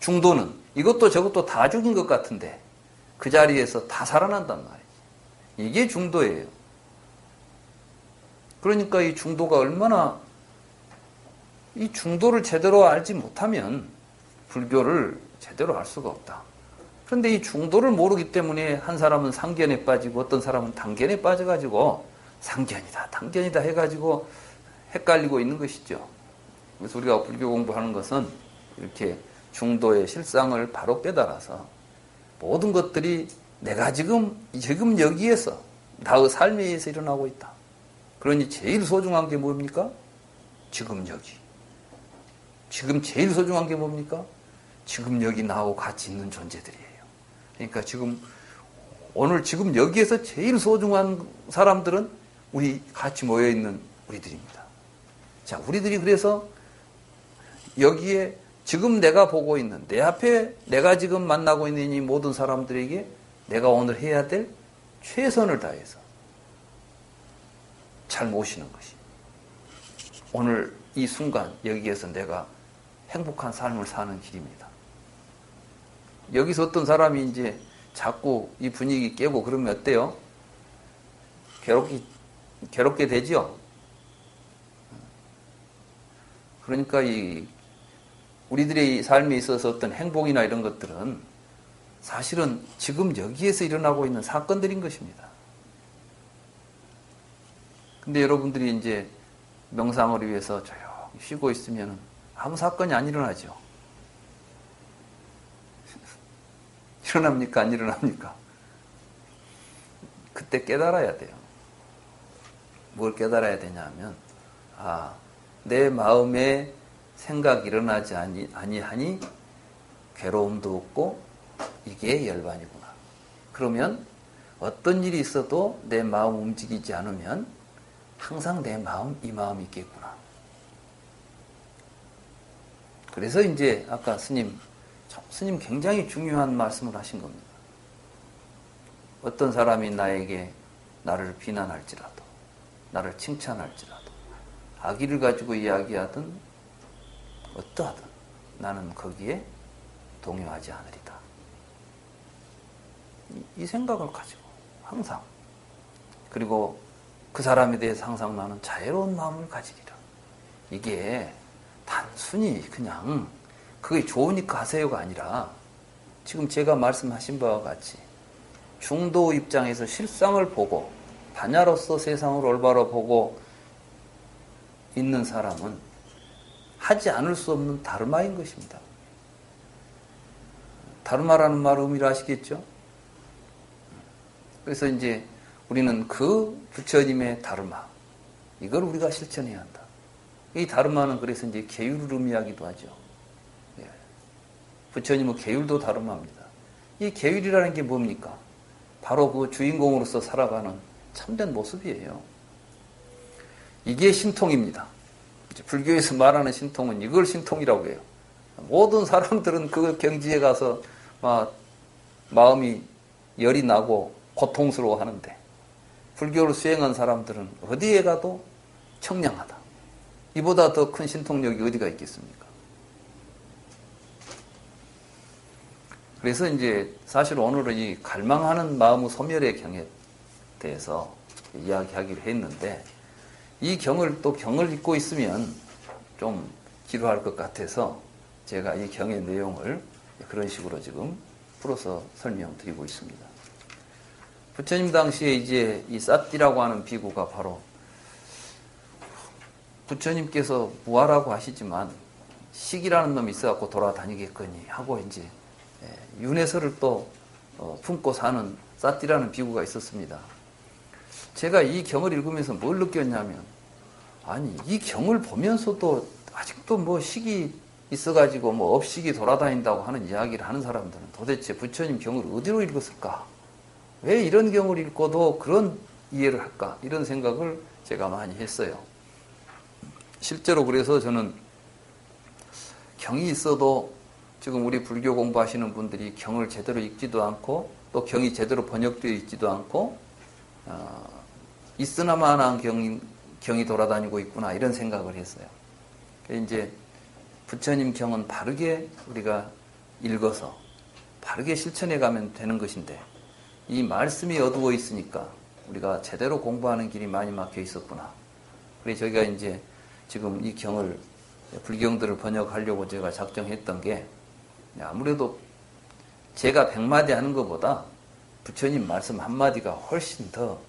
중도는 이것도 저것도 다 죽인 것 같은데 그 자리에서 다 살아난단 말이에요. 이게 중도예요. 그러니까 이 중도가 얼마나, 이 중도를 제대로 알지 못하면 불교를 제대로 알 수가 없다. 그런데 이 중도를 모르기 때문에 한 사람은 상견에 빠지고 어떤 사람은 단견에 빠져가지고 상견이다, 단견이다 해가지고 헷갈리고 있는 것이죠. 그래서 우리가 불교 공부하는 것은 이렇게 중도의 실상을 바로 깨달아서 모든 것들이 내가 지금 여기에서 나의 삶에 의해서 일어나고 있다. 그러니 제일 소중한 게 뭡니까? 지금 여기. 지금 제일 소중한 게 뭡니까? 지금 여기 나하고 같이 있는 존재들이에요. 그러니까 오늘 지금 여기에서 제일 소중한 사람들은 우리 같이 모여있는 우리들입니다. 자, 우리들이 그래서 여기에 지금 내가 보고 있는 내 앞에 내가 지금 만나고 있는 이 모든 사람들에게 내가 오늘 해야 될 최선을 다해서 잘 모시는 것이 오늘 이 순간 여기에서 내가 행복한 삶을 사는 길입니다. 여기서 어떤 사람이 이제 자꾸 이 분위기 깨고 그러면 어때요? 괴롭게 되죠? 그러니까 우리들의 삶에 있어서 어떤 행복이나 이런 것들은 사실은 지금 여기에서 일어나고 있는 사건들인 것입니다. 근데 여러분들이 이제 명상을 위해서 조용히 쉬고 있으면 아무 사건이 안 일어나죠. 일어납니까? 안 일어납니까? 그때 깨달아야 돼요. 뭘 깨달아야 되냐 하면 내 마음에 생각이 일어나지 아니하니 괴로움도 없고 이게 열반이구나. 그러면 어떤 일이 있어도 내 마음 움직이지 않으면 항상 내 마음, 이 마음이 있겠구나. 그래서 이제 아까 스님 굉장히 중요한 말씀을 하신 겁니다. 어떤 사람이 나를 비난할지라도, 나를 칭찬할지라도, 악의를 가지고 이야기하든 어떠하든 나는 거기에 동요하지 않으리다. 이 생각을 가지고 항상, 그리고 그 사람에 대해서 항상 나는 자애로운 마음을 가지리라. 이게 단순히 그냥 그게 좋으니까 하세요가 아니라 지금 제가 말씀하신 바와 같이 중도 입장에서 실상을 보고 반야로서 세상을 올바로 보고 있는 사람은 하지 않을 수 없는 다르마인 것입니다. 다르마라는 말의 의미를 아시겠죠? 그래서 이제 우리는 그 부처님의 다르마, 이걸 우리가 실천해야 한다. 이 다르마는 그래서 이제 계율을 의미하기도 하죠. 부처님은 계율도 다르마입니다. 이 계율이라는 게 뭡니까? 바로 그 주인공으로서 살아가는 참된 모습이에요. 이게 신통입니다. 불교에서 말하는 신통은 이걸 신통이라고 해요. 모든 사람들은 그 경지에 가서 마음이 열이 나고 고통스러워 하는데 불교를 수행한 사람들은 어디에 가도 청량하다. 이보다 더 큰 신통력이 어디가 있겠습니까? 그래서 이제 사실 오늘은 이 갈망하는 마음의 소멸의 경에 대해서 이야기하기로 했는데 이 경을 읽고 있으면 좀 지루할 것 같아서 제가 이 경의 내용을 그런 식으로 지금 풀어서 설명드리고 있습니다. 부처님 당시에 이제 이 쌌띠라고 하는 비구가 바로 부처님께서 무아라고 하시지만 식이라는 놈이 있어갖고 돌아다니겠거니 하고 이제 윤회설을 또 품고 사는 쌌띠라는 비구가 있었습니다. 제가 이 경을 읽으면서 뭘 느꼈냐면 아니 이 경을 보면서도 아직도 식이 있어가지고 업식이 돌아다닌다고 하는 이야기를 하는 사람들은 도대체 부처님 경을 어디로 읽었을까? 왜 이런 경을 읽고도 그런 이해를 할까? 이런 생각을 제가 많이 했어요. 실제로 그래서 저는 경이 있어도 지금 우리 불교 공부하시는 분들이 경을 제대로 읽지도 않고 또 경이 제대로 번역되어 있지도 않고 있으나마나 경이 돌아다니고 있구나 이런 생각을 했어요. 이제 부처님 경은 바르게 우리가 읽어서 바르게 실천해 가면 되는 것인데 이 말씀이 어두워 있으니까 우리가 제대로 공부하는 길이 많이 막혀 있었구나. 그래서 저희가 이제 지금 이 경을 불경들을 번역하려고 제가 작정했던 게 아무래도 제가 100마디 하는 것보다 부처님 말씀 한마디가 훨씬 더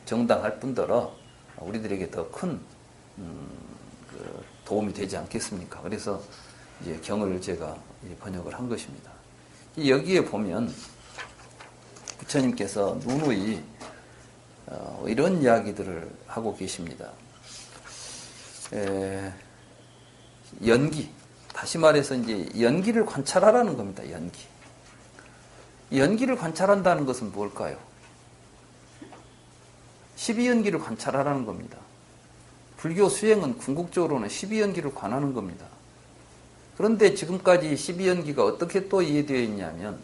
정당할 뿐더러 우리들에게 더 큰 도움이 되지 않겠습니까? 그래서 이제 경을 제가 번역을 한 것입니다. 여기에 보면 부처님께서 누누이 이런 이야기들을 하고 계십니다. 연기, 다시 말해서 이제 연기를 관찰하라는 겁니다. 연기. 연기를 관찰한다는 것은 뭘까요? 12연기를 관찰하라는 겁니다. 불교 수행은 궁극적으로는 12연기를 관하는 겁니다. 그런데 지금까지 12연기가 어떻게 또 이해되어 있냐면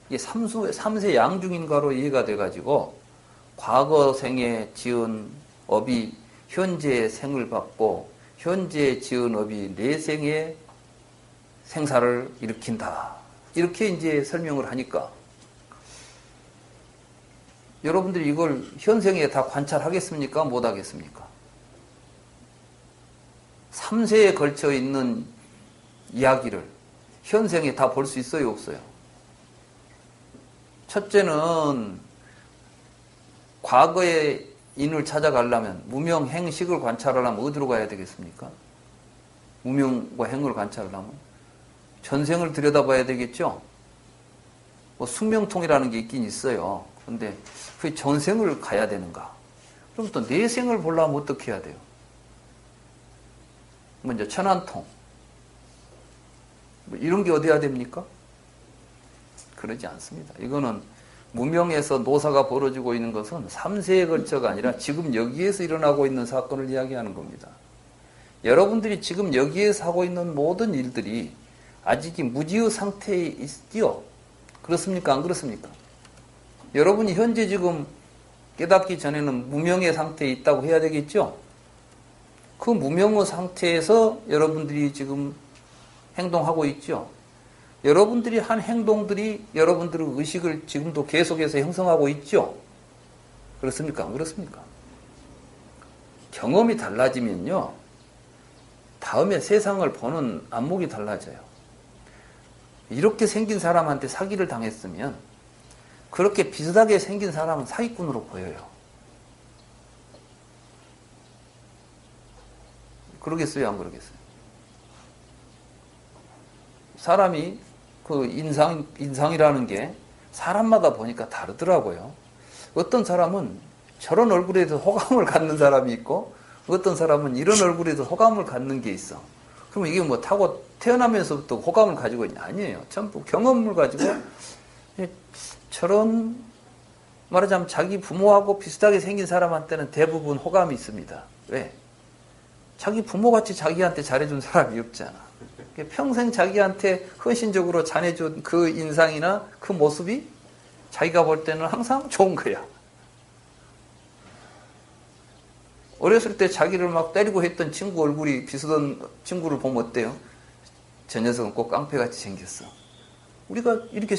이게 삼세 양중인가로 이해가 돼가지고 과거 생에 지은 업이 현재의 생을 받고 현재에 지은 업이 내생의 생사를 일으킨다. 이렇게 이제 설명을 하니까 여러분들이 이걸 현생에 다 관찰하겠습니까? 못하겠습니까? 3세에 걸쳐 있는 이야기를 현생에 다 볼 수 있어요? 없어요? 첫째는 과거의 인을 찾아가려면 무명, 행식을 관찰하려면 어디로 가야 되겠습니까? 무명과 행을 관찰하려면 전생을 들여다봐야 되겠죠? 뭐 숙명통이라는 게 있긴 있어요. 그런데 그 전생을 가야 되는가? 그럼 또 내생을 보려면 어떻게 해야 돼요? 먼저 천안통 뭐 이런 게 어디야 됩니까? 그러지 않습니다. 이거는 무명에서 노사가 벌어지고 있는 것은 3세에 걸쳐가 아니라 지금 여기에서 일어나고 있는 사건을 이야기하는 겁니다. 여러분들이 지금 여기에서 하고 있는 모든 일들이 아직 무지의 상태에 있지요? 그렇습니까? 안 그렇습니까? 여러분이 현재 지금 깨닫기 전에는 무명의 상태에 있다고 해야 되겠죠? 그 무명의 상태에서 여러분들이 지금 행동하고 있죠? 여러분들이 한 행동들이 여러분들의 의식을 지금도 계속해서 형성하고 있죠? 그렇습니까? 안 그렇습니까? 경험이 달라지면요, 다음에 세상을 보는 안목이 달라져요. 이렇게 생긴 사람한테 사기를 당했으면 그렇게 비슷하게 생긴 사람은 사기꾼으로 보여요. 그러겠어요? 안 그러겠어요? 사람이 그 인상이라는 게 사람마다 보니까 다르더라고요. 어떤 사람은 저런 얼굴에도 호감을 갖는 사람이 있고 어떤 사람은 이런 얼굴에도 호감을 갖는 게 있어. 그러면 이게 뭐 타고 태어나면서부터 호감을 가지고 있냐? 아니에요. 전부 경험을 가지고 저런 말하자면 자기 부모하고 비슷하게 생긴 사람한테는 대부분 호감이 있습니다. 왜? 자기 부모같이 자기한테 잘해준 사람이 없잖아. 평생 자기한테 헌신적으로 잘해준 그 인상이나 그 모습이 자기가 볼 때는 항상 좋은 거야. 어렸을 때 자기를 막 때리고 했던 친구 얼굴이 비슷한 친구를 보면 어때요? 저 녀석은 꼭 깡패같이 생겼어. 우리가 이렇게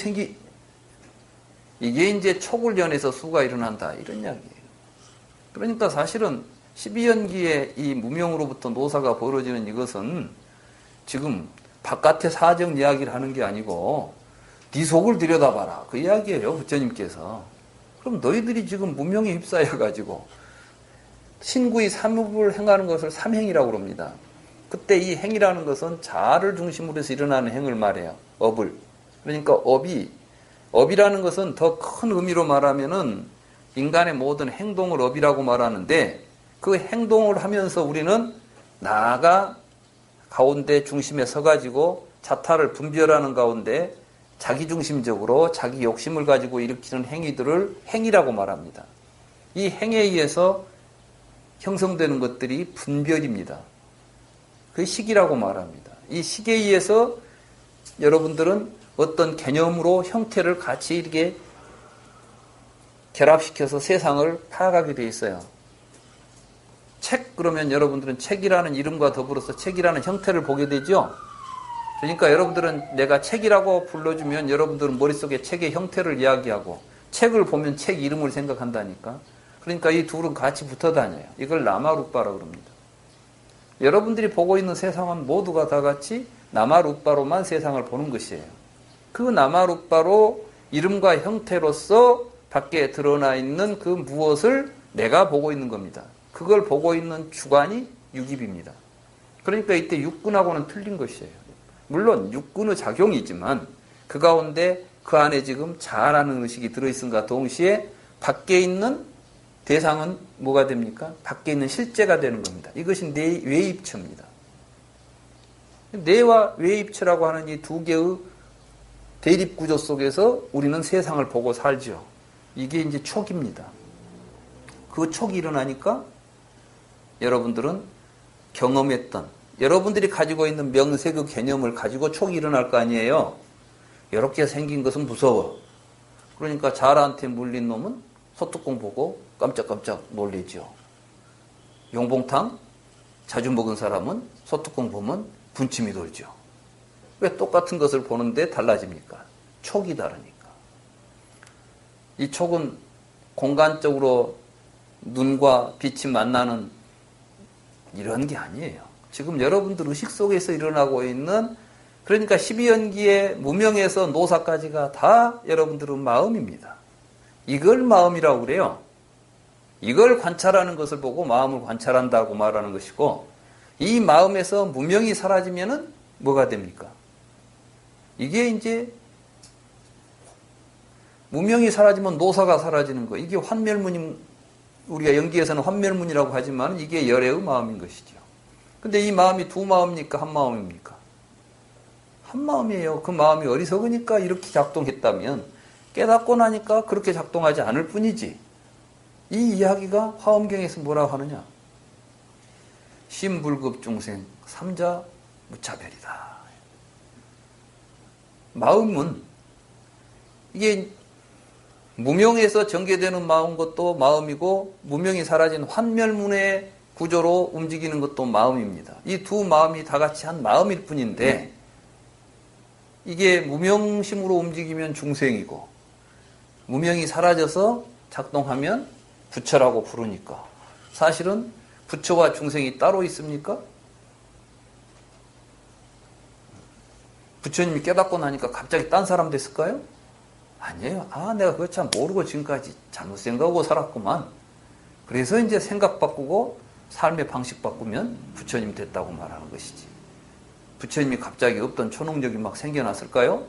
이게 이제 초굴연에서 수가 일어난다. 이런 이야기예요. 그러니까 사실은 12연기의 이 무명으로부터 노사가 벌어지는 이것은 지금 바깥의 사정 이야기를 하는 게 아니고 네 속을 들여다봐라. 그 이야기예요. 부처님께서. 그럼 너희들이 지금 무명에 휩싸여가지고 신구의 삼업을 행하는 것을 삼행이라고 그럽니다. 그때 이 행이라는 것은 자아를 중심으로 해서 일어나는 행을 말해요. 업을. 그러니까 업이라는 것은 더 큰 의미로 말하면은 인간의 모든 행동을 업이라고 말하는데 그 행동을 하면서 우리는 나아가 가운데 중심에 서가지고 자타를 분별하는 가운데 자기중심적으로 자기 욕심을 가지고 일으키는 행위들을 행위라고 말합니다. 이 행에 의해서 형성되는 것들이 분별입니다. 그 식이라고 말합니다. 이 식에 의해서 여러분들은 어떤 개념으로 형태를 같이 이렇게 결합시켜서 세상을 파악하게 돼 있어요. 책 그러면 여러분들은 책이라는 이름과 더불어서 책이라는 형태를 보게 되죠. 그러니까 여러분들은 내가 책이라고 불러주면 여러분들은 머릿속에 책의 형태를 이야기하고 책을 보면 책 이름을 생각한다니까. 그러니까 이 둘은 같이 붙어 다녀요. 이걸 나마루빠라고 그럽니다. 여러분들이 보고 있는 세상은 모두가 다 같이 나마루빠로만 세상을 보는 것이에요. 그 나마루빠로 이름과 형태로서 밖에 드러나 있는 그 무엇을 내가 보고 있는 겁니다. 그걸 보고 있는 주관이 육입입니다. 그러니까 이때 육군하고는 틀린 것이에요. 물론 육군의 작용이지만 그 가운데 그 안에 지금 자라는 의식이 들어있음과 동시에 밖에 있는 대상은 뭐가 됩니까? 밖에 있는 실제가 되는 겁니다. 이것이 외입처입니다. 뇌와 외입처라고 하는 이 두 개의 대립구조 속에서 우리는 세상을 보고 살죠. 이게 이제 촉입니다. 그 촉이 일어나니까 여러분들은 경험했던, 여러분들이 가지고 있는 명색의 개념을 가지고 촉이 일어날 거 아니에요. 이렇게 생긴 것은 무서워. 그러니까 자라한테 물린 놈은 소뚜껑 보고 깜짝깜짝 놀리죠. 용봉탕 자주 먹은 사람은 소뚜껑 보면 분침이 돌죠. 왜 똑같은 것을 보는데 달라집니까? 촉이 다르니까. 이 촉은 공간적으로 눈과 빛이 만나는 이런 게 아니에요. 지금 여러분들 의식 속에서 일어나고 있는, 그러니까 12연기의 무명에서 노사까지가 다 여러분들은 마음입니다. 이걸 마음이라고 그래요. 이걸 관찰하는 것을 보고 마음을 관찰한다고 말하는 것이고, 이 마음에서 무명이 사라지면은 뭐가 됩니까? 이게 이제 무명이 사라지면 노사가 사라지는 거. 이게 환멸문임, 우리가 연기에서는 환멸문이라고 하지만 이게 열애의 마음인 것이죠. 근데 이 마음이 두 마음입니까? 한 마음입니까? 한 마음이에요. 그 마음이 어리석으니까 이렇게 작동했다면 깨닫고 나니까 그렇게 작동하지 않을 뿐이지. 이 이야기가 화엄경에서 뭐라고 하느냐? 심불급 중생 삼자 무차별이다. 마음은 이게 무명에서 전개되는 마음 것도 마음이고 무명이 사라진 환멸문의 구조로 움직이는 것도 마음입니다. 이 두 마음이 다 같이 한 마음일 뿐인데 이게 무명심으로 움직이면 중생이고 무명이 사라져서 작동하면 부처라고 부르니까 사실은 부처와 중생이 따로 있습니까? 부처님이 깨닫고 나니까 갑자기 딴 사람 됐을까요? 아니에요. 내가 그거 참 모르고 지금까지 잘못 생각하고 살았구만. 그래서 이제 생각 바꾸고 삶의 방식 바꾸면 부처님 됐다고 말하는 것이지. 부처님이 갑자기 없던 초능력이 막 생겨났을까요?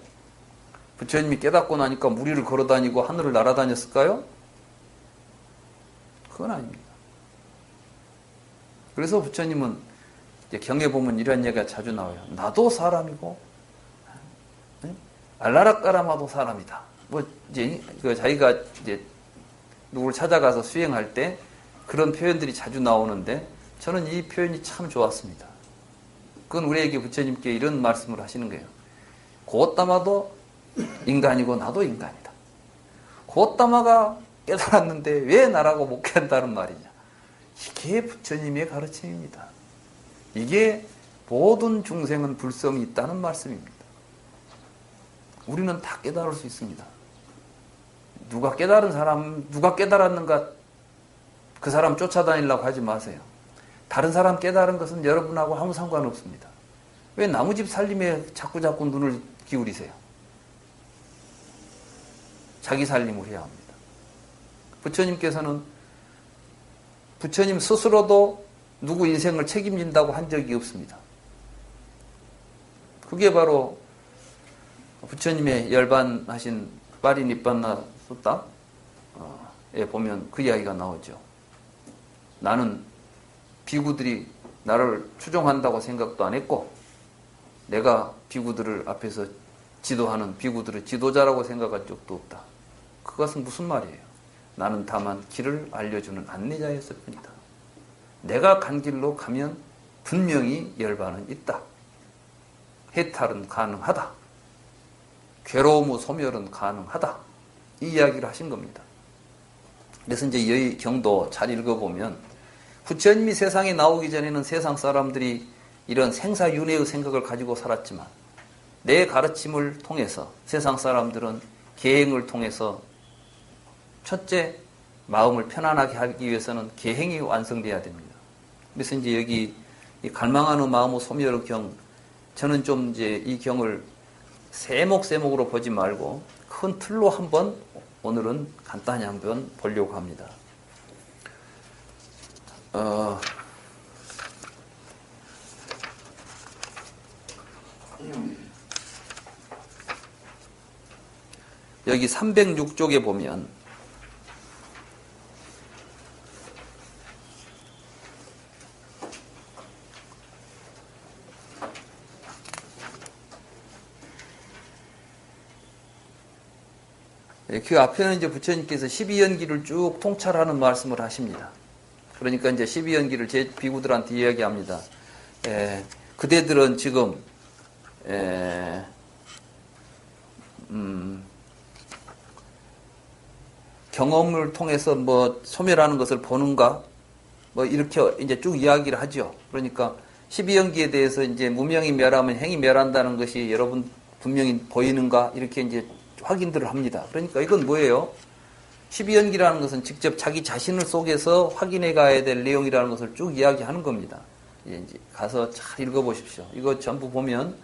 부처님이 깨닫고 나니까 무리를 걸어다니고 하늘을 날아다녔을까요? 그건 아닙니다. 그래서 부처님은 이제 경에 보면 이런 얘기가 자주 나와요. 나도 사람이고, 알라락까라마도 사람이다. 이제 자기가 이제 누구를 찾아가서 수행할 때 그런 표현들이 자주 나오는데 저는 이 표현이 참 좋았습니다. 그건 우리에게 부처님께 이런 말씀을 하시는 거예요. 고따마도 인간이고 나도 인간이다. 고따마가 깨달았는데 왜 나라고 못 깨달은 말이냐. 이게 부처님의 가르침입니다. 이게 모든 중생은 불성이 있다는 말씀입니다. 우리는 다 깨달을 수 있습니다. 누가 깨달았는가 그 사람 쫓아다니려고 하지 마세요. 다른 사람 깨달은 것은 여러분하고 아무 상관없습니다. 왜 나무집 살림에 자꾸 눈을 기울이세요? 자기 살림을 해야 합니다. 부처님께서는 부처님 스스로도 누구 인생을 책임진다고 한 적이 없습니다. 그게 바로 부처님의 열반하신 파리니빠나 수다에 보면 그 이야기가 나오죠. 나는 비구들이 나를 추종한다고 생각도 안 했고 내가 비구들을 앞에서 지도하는 비구들을 지도자라고 생각한 적도 없다. 그것은 무슨 말이에요? 나는 다만 길을 알려주는 안내자였을 뿐이다. 내가 간 길로 가면 분명히 열반은 있다. 해탈은 가능하다. 괴로움의 소멸은 가능하다. 이 이야기를 하신 겁니다. 그래서 이제 이 경도 잘 읽어보면 부처님이 세상에 나오기 전에는 세상 사람들이 이런 생사윤회의 생각을 가지고 살았지만 내 가르침을 통해서 세상 사람들은 계행을 통해서 첫째, 마음을 편안하게 하기 위해서는 계행이 완성돼야 됩니다. 그래서 이제 여기 이 갈망하는 마음의 소멸의 경, 저는 좀 이제 이 경을 세목세목으로 보지 말고 큰 틀로 한번 오늘은 간단히 한번 보려고 합니다. 여기 306쪽에 보면 그 앞에는 이제 부처님께서 12연기를 쭉 통찰하는 말씀을 하십니다. 그러니까 이제 12연기를 제 비구들한테 이야기합니다. 그대들은 지금 경험을 통해서 뭐 소멸하는 것을 보는가? 뭐 이렇게 이제 쭉 이야기를 하죠. 그러니까 12연기에 대해서 이제 무명이 멸하면 행이 멸한다는 것이 여러분 분명히 보이는가? 이렇게 이제 확인들을 합니다. 그러니까 이건 뭐예요? 12연기라는 것은 직접 자기 자신을 속에서 확인해 가야 될 내용이라는 것을 쭉 이야기하는 겁니다. 이제 가서 잘 읽어보십시오. 이거 전부 보면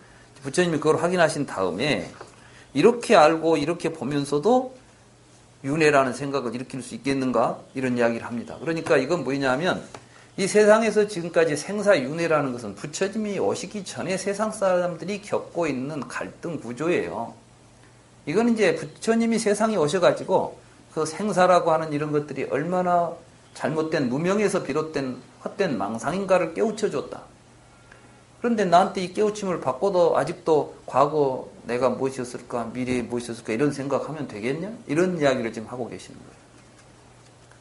부처님이 그걸 확인하신 다음에 이렇게 알고 이렇게 보면서도 윤회라는 생각을 일으킬 수 있겠는가? 이런 이야기를 합니다. 그러니까 이건 뭐냐면 이 세상에서 지금까지 생사윤회라는 것은 부처님이 오시기 전에 세상 사람들이 겪고 있는 갈등 구조예요. 이건 이제 부처님이 세상에 오셔가지고 그 생사라고 하는 이런 것들이 얼마나 잘못된 무명에서 비롯된 헛된 망상인가를 깨우쳐줬다. 그런데 나한테 이 깨우침을 받고도 아직도 과거 내가 무엇이었을까, 미래에 무엇이었을까 이런 생각하면 되겠냐? 이런 이야기를 지금 하고 계시는 거예요.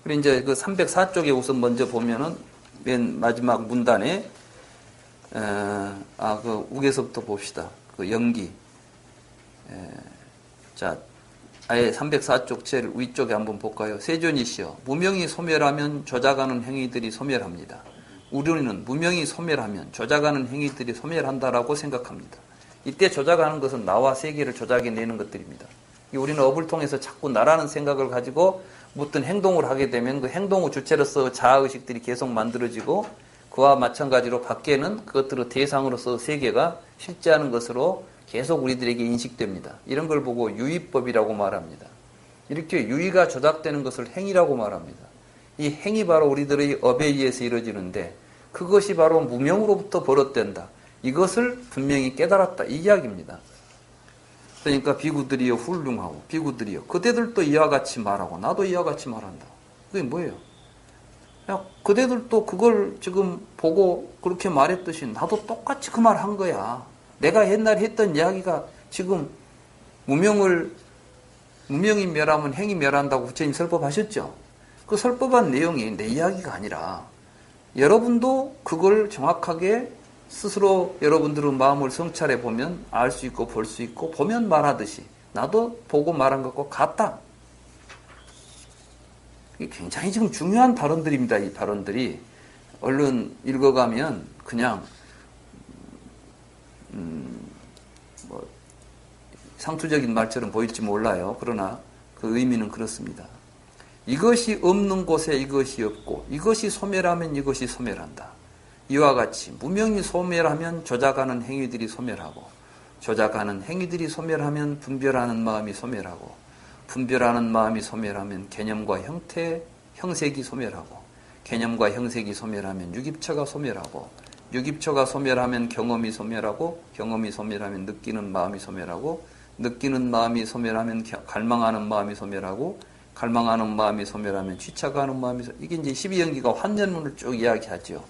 그리고 이제 그 304쪽에 우선 먼저 보면은 맨 마지막 문단에 그 우에서부터 봅시다. 그 연기. 자, 아예 304쪽 제일 위쪽에 한번 볼까요? 세존이시여, 무명이 소멸하면 조작하는 행위들이 소멸합니다. 우리는 무명이 소멸하면 조작하는 행위들이 소멸한다라고 생각합니다. 이때 조작하는 것은 나와 세계를 조작해내는 것들입니다. 우리는 업을 통해서 자꾸 나라는 생각을 가지고 어떤 행동을 하게 되면 그 행동의 주체로서 자아의식들이 계속 만들어지고 그와 마찬가지로 밖에는 그것들을 대상으로서 세계가 실제하는 것으로 계속 우리들에게 인식됩니다. 이런 걸 보고 유의법이라고 말합니다. 이렇게 유의가 조작되는 것을 행위라고 말합니다. 이 행위 바로 우리들의 업에 의해서 이루어지는데 그것이 바로 무명으로부터 버릇된다. 이것을 분명히 깨달았다. 이 이야기입니다. 그러니까 비구들이여 훌륭하고 비구들이여 그대들도 이와 같이 말하고 나도 이와 같이 말한다. 그게 뭐예요? 야, 그대들도 그걸 지금 보고 그렇게 말했듯이 나도 똑같이 그 말 한 거야. 내가 옛날에 했던 이야기가 지금 무명이 멸하면 행이 멸한다고 부처님 설법하셨죠? 그 설법한 내용이 내 이야기가 아니라 여러분도 그걸 정확하게 스스로 여러분들의 마음을 성찰해 보면 알 수 있고 볼 수 있고 보면 말하듯이 나도 보고 말한 것과 같다. 이게 굉장히 지금 중요한 발언들입니다. 이 발언들이 얼른 읽어가면 그냥 뭐 상투적인 말처럼 보일지 몰라요. 그러나 그 의미는 그렇습니다. 이것이 없는 곳에 이것이 없고 이것이 소멸하면 이것이 소멸한다. 이와 같이 무명이 소멸하면 조작하는 행위들이 소멸하고 조작하는 행위들이 소멸하면 분별하는 마음이 소멸하고 분별하는 마음이 소멸하면 개념과 형색이 소멸하고 개념과 형색이 소멸하면 유깁처가 소멸하고 유깁처가 소멸하면 경험이 소멸하고 경험이 소멸하면 느끼는 마음이 소멸하고 느끼는 마음이 소멸하면 갈망하는 마음이 소멸하고 갈망하는 마음이 소멸하면 취착하는 마음이 이게 이제 12연기가 환전문을 쭉 이야기하죠.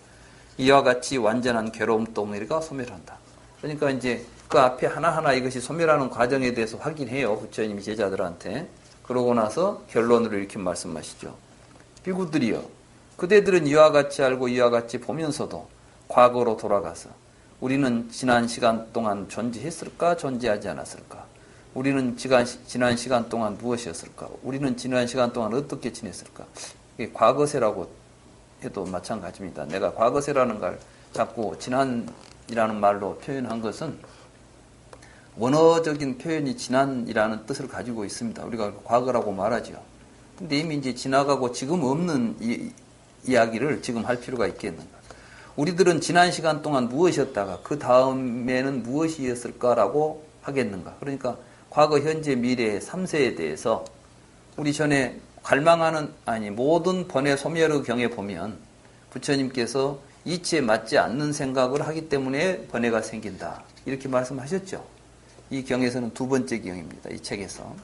이와 같이 완전한 괴로움 덩어리가 소멸한다. 그러니까 이제 그 앞에 하나하나 이것이 소멸하는 과정에 대해서 확인해요. 부처님이 제자들한테. 그러고 나서 결론으로 이렇게 말씀하시죠. 비구들이여 그대들은 이와 같이 알고 이와 같이 보면서도 과거로 돌아가서 우리는 지난 시간 동안 존재했을까 존재하지 않았을까? 우리는 지난 시간 동안 무엇이었을까? 우리는 지난 시간 동안 어떻게 지냈을까? 이게 과거세라고 해도 마찬가지입니다. 내가 과거세라는 걸 자꾸 지난이라는 말로 표현한 것은 원어적인 표현이 지난이라는 뜻을 가지고 있습니다. 우리가 과거라고 말하죠. 근데 이미 이제 지나가고 지금 없는 이야기를 지금 할 필요가 있겠는가? 우리들은 지난 시간 동안 무엇이었다가 그 다음에는 무엇이었을까라고 하겠는가? 그러니까 과거, 현재, 미래의 3세에 대해서 우리 전에 갈망하는 모든 번외 소멸의 경에 보면 부처님께서 이치에 맞지 않는 생각을 하기 때문에 번뇌가 생긴다. 이렇게 말씀하셨죠. 이 경에서는 두 번째 경입니다. 이 책에서.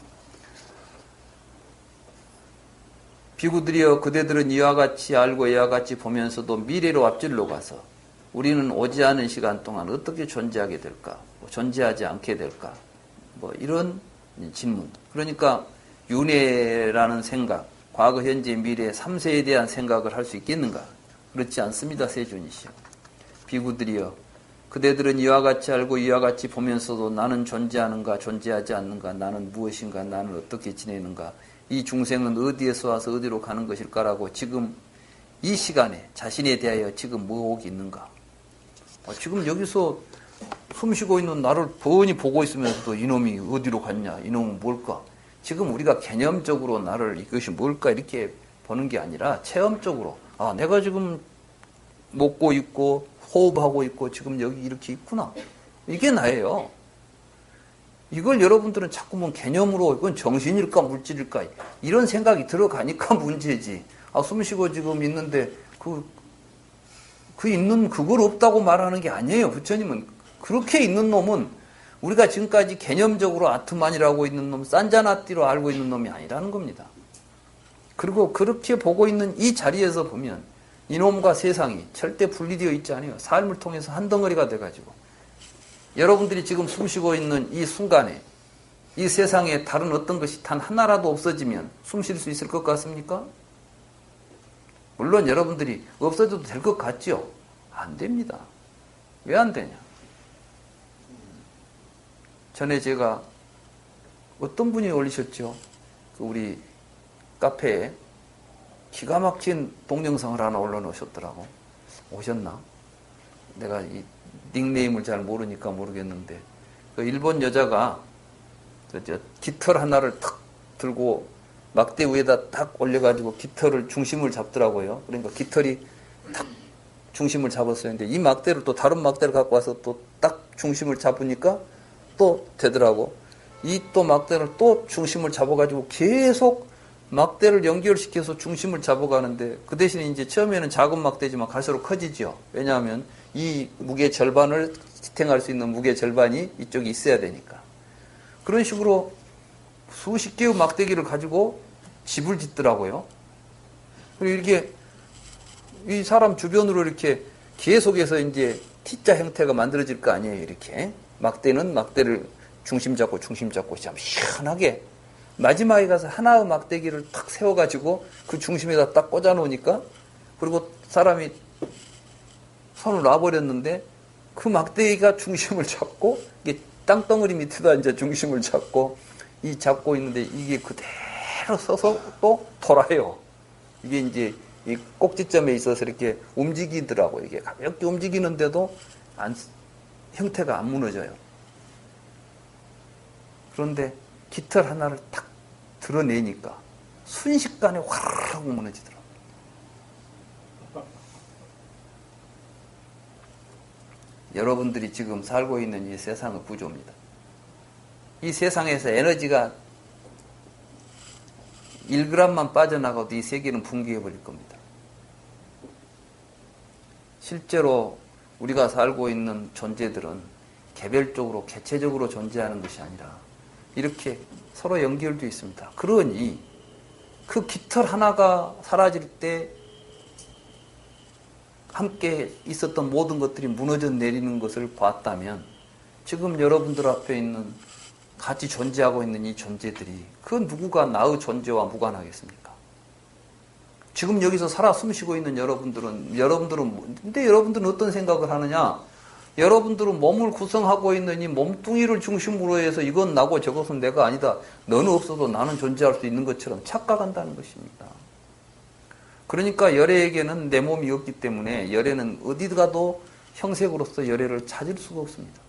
비구들이여 그대들은 이와 같이 알고 이와 같이 보면서도 미래로 앞질러 가서 우리는 오지 않은 시간 동안 어떻게 존재하게 될까? 존재하지 않게 될까? 이런 질문. 그러니까 윤회라는 생각, 과거, 현재, 미래 3세에 대한 생각을 할 수 있겠는가? 그렇지 않습니다. 세존이시여. 비구들이여 그대들은 이와 같이 알고 이와 같이 보면서도 나는 존재하는가 존재하지 않는가, 나는 무엇인가, 나는 어떻게 지내는가, 이 중생은 어디에서 와서 어디로 가는 것일까라고 지금 이 시간에 자신에 대하여 지금 뭐하고 있는가. 지금 여기서 숨쉬고 있는 나를 뻔히 보고 있으면서도 이놈이 어디로 갔냐, 이놈은 뭘까. 지금 우리가 개념적으로 나를 이것이 뭘까 이렇게 보는 게 아니라 체험적으로 내가 지금 먹고 있고 호흡하고 있고 지금 여기 이렇게 있구나. 이게 나예요. 이걸 여러분들은 자꾸만 개념으로 이건 정신일까 물질일까 이런 생각이 들어가니까 문제지. 숨 쉬고 지금 있는데 그 있는 그걸 없다고 말하는 게 아니에요. 부처님은 그렇게 있는 놈은 우리가 지금까지 개념적으로 아트만이라고 있는 놈, 산자나띠로 알고 있는 놈이 아니라는 겁니다. 그리고 그렇게 보고 있는 이 자리에서 보면 이놈과 세상이 절대 분리되어 있지 않아요. 삶을 통해서 한 덩어리가 돼가지고 여러분들이 지금 숨쉬고 있는 이 순간에 이 세상에 다른 어떤 것이 단 하나라도 없어지면 숨 쉴 수 있을 것 같습니까? 물론 여러분들이 없어져도 될 것 같지요? 안 됩니다. 왜 안 되냐? 전에 제가 어떤 분이 올리셨죠? 우리 카페에 기가 막힌 동영상을 하나 올려놓으셨더라고. 오셨나? 내가 이 닉네임을 잘 모르니까 모르겠는데 그 일본 여자가 깃털 하나를 탁 들고 막대 위에다 딱 올려가지고 깃털을 중심을 잡더라고요. 그러니까 깃털이 탁 중심을 잡았어요. 근데 이 막대를 또 다른 막대를 갖고 와서 또 딱 중심을 잡으니까 또 되더라고. 이 또 막대를 또 중심을 잡아가지고 계속 막대를 연결시켜서 중심을 잡아가는데 그 대신에 이제 처음에는 작은 막대지만 갈수록 커지죠. 왜냐하면 이 무게 절반을 지탱할 수 있는 무게 절반이 이쪽에 있어야 되니까. 그런 식으로 수십 개의 막대기를 가지고 집을 짓더라고요. 그리고 이렇게 이 사람 주변으로 이렇게 계속해서 이제 T자 형태가 만들어질 거 아니에요. 이렇게 막대는 막대를 중심 잡고 참 시원하게 마지막에 가서 하나의 막대기를 탁 세워가지고 그 중심에다 딱 꽂아 놓으니까 그리고 사람이 손을 놔버렸는데 그 막대기가 중심을 잡고 이게 땅덩어리 밑에다 이제 중심을 잡고 잡고 있는데 이게 그대로 서서 또 돌아요. 이게 이제 이 꼭지점에 있어서 이렇게 움직이더라고요. 이게 가볍게 움직이는데도 형태가 안 무너져요. 그런데 깃털 하나를 탁 드러내니까 순식간에 화르르 무너지더라고요. 여러분들이 지금 살고 있는 이 세상의 구조입니다. 이 세상에서 에너지가 1g만 빠져나가도 이 세계는 붕괴해버릴 겁니다. 실제로 우리가 살고 있는 존재들은 개별적으로, 개체적으로 존재하는 것이 아니라 이렇게 서로 연결되어 있습니다. 그러니 그 깃털 하나가 사라질 때 함께 있었던 모든 것들이 무너져 내리는 것을 봤다면 지금 여러분들 앞에 있는 같이 존재하고 있는 이 존재들이 그 누구가 나의 존재와 무관하겠습니까? 지금 여기서 살아 숨쉬고 있는 여러분들은 근데 여러분들은 어떤 생각을 하느냐? 여러분들은 몸을 구성하고 있는 이 몸뚱이를 중심으로 해서 이건 나고 저것은 내가 아니다. 너는 없어도 나는 존재할 수 있는 것처럼 착각한다는 것입니다. 그러니까 열애에게는 내 몸이 없기 때문에 열애는 어디 가도 형색으로서 열애를 찾을 수가 없습니다.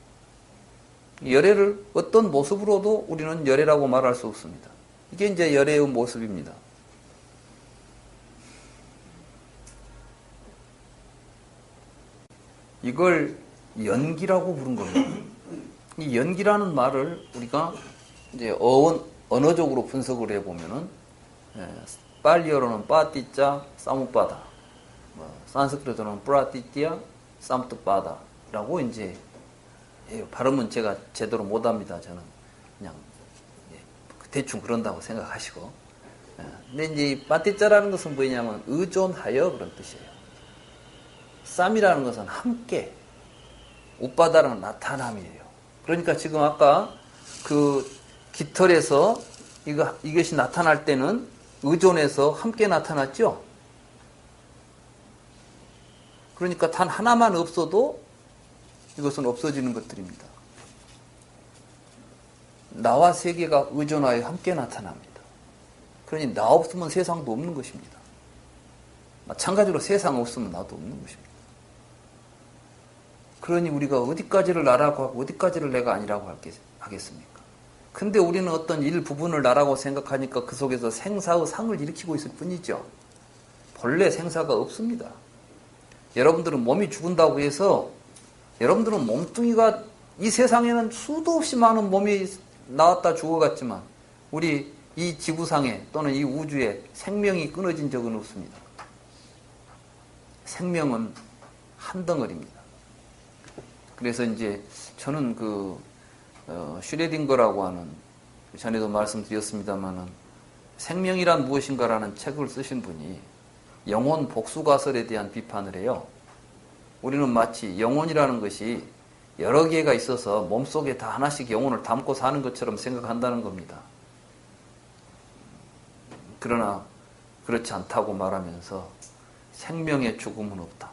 열애를 어떤 모습으로도 우리는 열애라고 말할 수 없습니다. 이게 이제 열애의 모습입니다. 이걸 연기라고 부른 겁니다. 이 연기라는 말을 우리가 이제 언어적으로 분석을 해보면은, 팔리어로는 빠띠자 사무빠다, 산스크리트로는 프라띠띠아 삼트빠다라고 이제 발음은 제가 제대로 못합니다. 저는 그냥 대충 그런다고 생각하시고 근데 이제 이 빠띠자라는 것은 뭐냐면 의존하여 그런 뜻이에요. 쌈이라는 것은 함께, 웃바다라는 나타남이에요. 그러니까 지금 아까 그 깃털에서 이것이 나타날 때는 의존해서 함께 나타났죠? 그러니까 단 하나만 없어도 이것은 없어지는 것들입니다. 나와 세계가 의존하여 함께 나타납니다. 그러니 나 없으면 세상도 없는 것입니다. 마찬가지로 세상 없으면 나도 없는 것입니다. 그러니 우리가 어디까지를 나라고 하고 어디까지를 내가 아니라고 하겠습니까? 근데 우리는 어떤 일부분을 나라고 생각하니까 그 속에서 생사의 상을 일으키고 있을 뿐이죠. 본래 생사가 없습니다. 여러분들은 몸이 죽은다고 해서 여러분들은 몸뚱이가 이 세상에는 수도 없이 많은 몸이 나왔다 죽어갔지만 우리 이 지구상에 또는 이 우주에 생명이 끊어진 적은 없습니다. 생명은 한 덩어리입니다. 그래서 이제 저는 슈레딩거라고 하는 전에도 말씀드렸습니다만은 생명이란 무엇인가라는 책을 쓰신 분이 영혼 복수가설에 대한 비판을 해요. 우리는 마치 영혼이라는 것이 여러 개가 있어서 몸속에 다 하나씩 영혼을 담고 사는 것처럼 생각한다는 겁니다. 그러나 그렇지 않다고 말하면서 생명의 죽음은 없다.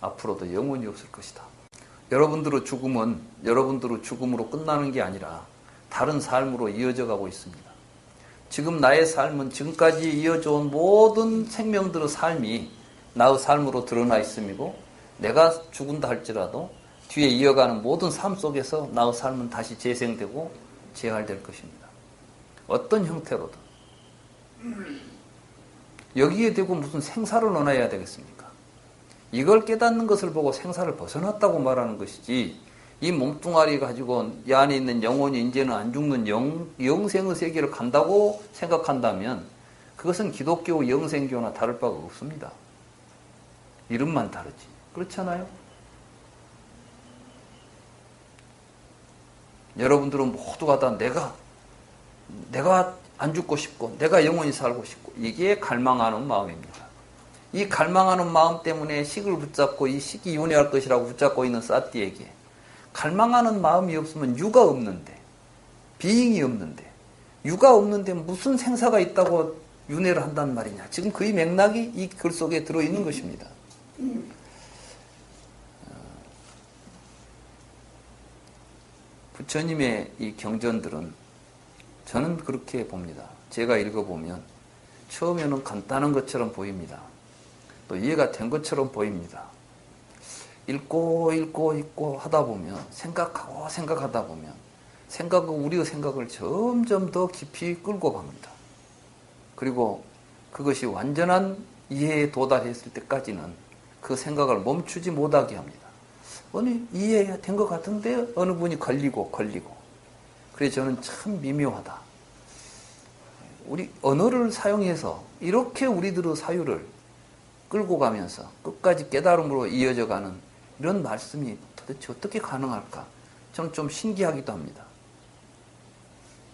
앞으로도 영원히 없을 것이다. 여러분들의 죽음은 여러분들의 죽음으로 끝나는 게 아니라 다른 삶으로 이어져 가고 있습니다. 지금 나의 삶은 지금까지 이어져 온 모든 생명들의 삶이 나의 삶으로 드러나 있음이고 내가 죽은다 할지라도 뒤에 이어가는 모든 삶 속에서 나의 삶은 다시 재생되고 재활될 것입니다. 어떤 형태로든. 여기에 대고 무슨 생사를 논해야 되겠습니까? 이걸 깨닫는 것을 보고 생사를 벗어났다고 말하는 것이지 이 몸뚱아리 가지고 이 안에 있는 영혼이 이제는 안 죽는 영생의 세계를 간다고 생각한다면 그것은 기독교 영생교나 다를 바가 없습니다. 이름만 다르지. 그렇잖아요? 여러분들은 모두가 다 내가 안 죽고 싶고 내가 영원히 살고 싶고 이게 갈망하는 마음입니다. 이 갈망하는 마음 때문에 식을 붙잡고 이 식이 윤회할 것이라고 붙잡고 있는 사띠에게 갈망하는 마음이 없으면 유가 없는데 비잉이 없는데 유가 없는데 무슨 생사가 있다고 윤회를 한단 말이냐. 지금 그 맥락이 이 글 속에 들어있는 것입니다. 부처님의 이 경전들은 저는 그렇게 봅니다. 제가 읽어보면 처음에는 간단한 것처럼 보입니다. 또 이해가 된 것처럼 보입니다. 읽고 하다 보면 생각하다 보면 우리의 생각을 점점 더 깊이 끌고 갑니다. 그리고 그것이 완전한 이해에 도달했을 때까지는 그 생각을 멈추지 못하게 합니다. 이해된 것 같은데 어느 분이 걸리고 그래서 저는 참 미묘하다. 우리 언어를 사용해서 이렇게 우리들의 사유를 끌고 가면서 끝까지 깨달음으로 이어져가는 이런 말씀이 도대체 어떻게 가능할까? 저는 좀 신기하기도 합니다.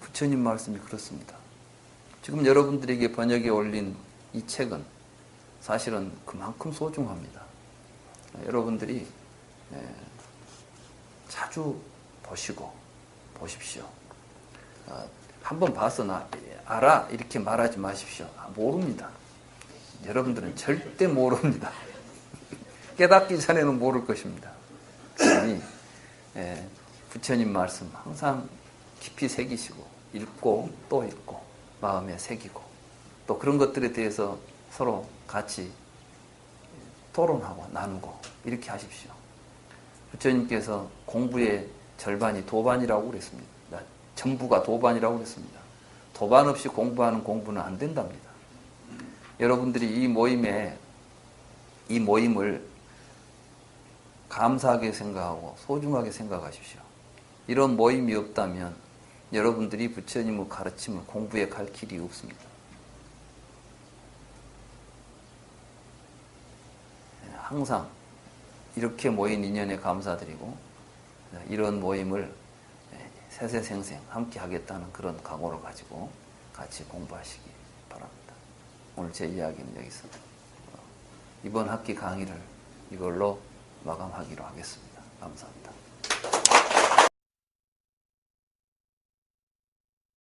부처님 말씀이 그렇습니다. 지금 여러분들에게 번역에 올린 이 책은 사실은 그만큼 소중합니다. 여러분들이 자주 보십시오. 한번 봐서 나 알아 이렇게 말하지 마십시오. 모릅니다. 여러분들은 절대 모릅니다. 깨닫기 전에는 모를 것입니다. 그러니 부처님 말씀 항상 깊이 새기시고 읽고 또 읽고 마음에 새기고 또 그런 것들에 대해서 서로 같이 토론하고 나누고 이렇게 하십시오. 부처님께서 공부의 절반이 도반이라고 그랬습니다. 전부가 도반이라고 그랬습니다. 도반 없이 공부하는 공부는 안 된답니다. 여러분들이 이 모임을 감사하게 생각하고 소중하게 생각하십시오. 이런 모임이 없다면 여러분들이 부처님의 가르침을 공부해 갈 길이 없습니다. 항상 이렇게 모인 인연에 감사드리고 이런 모임을 세세생생 함께 하겠다는 그런 각오를 가지고 같이 공부하시기 바랍니다. 바랍니다. 오늘 제 이야기는 여기서 이번 학기 강의를 이걸로 마감하기로 하겠습니다. 감사합니다.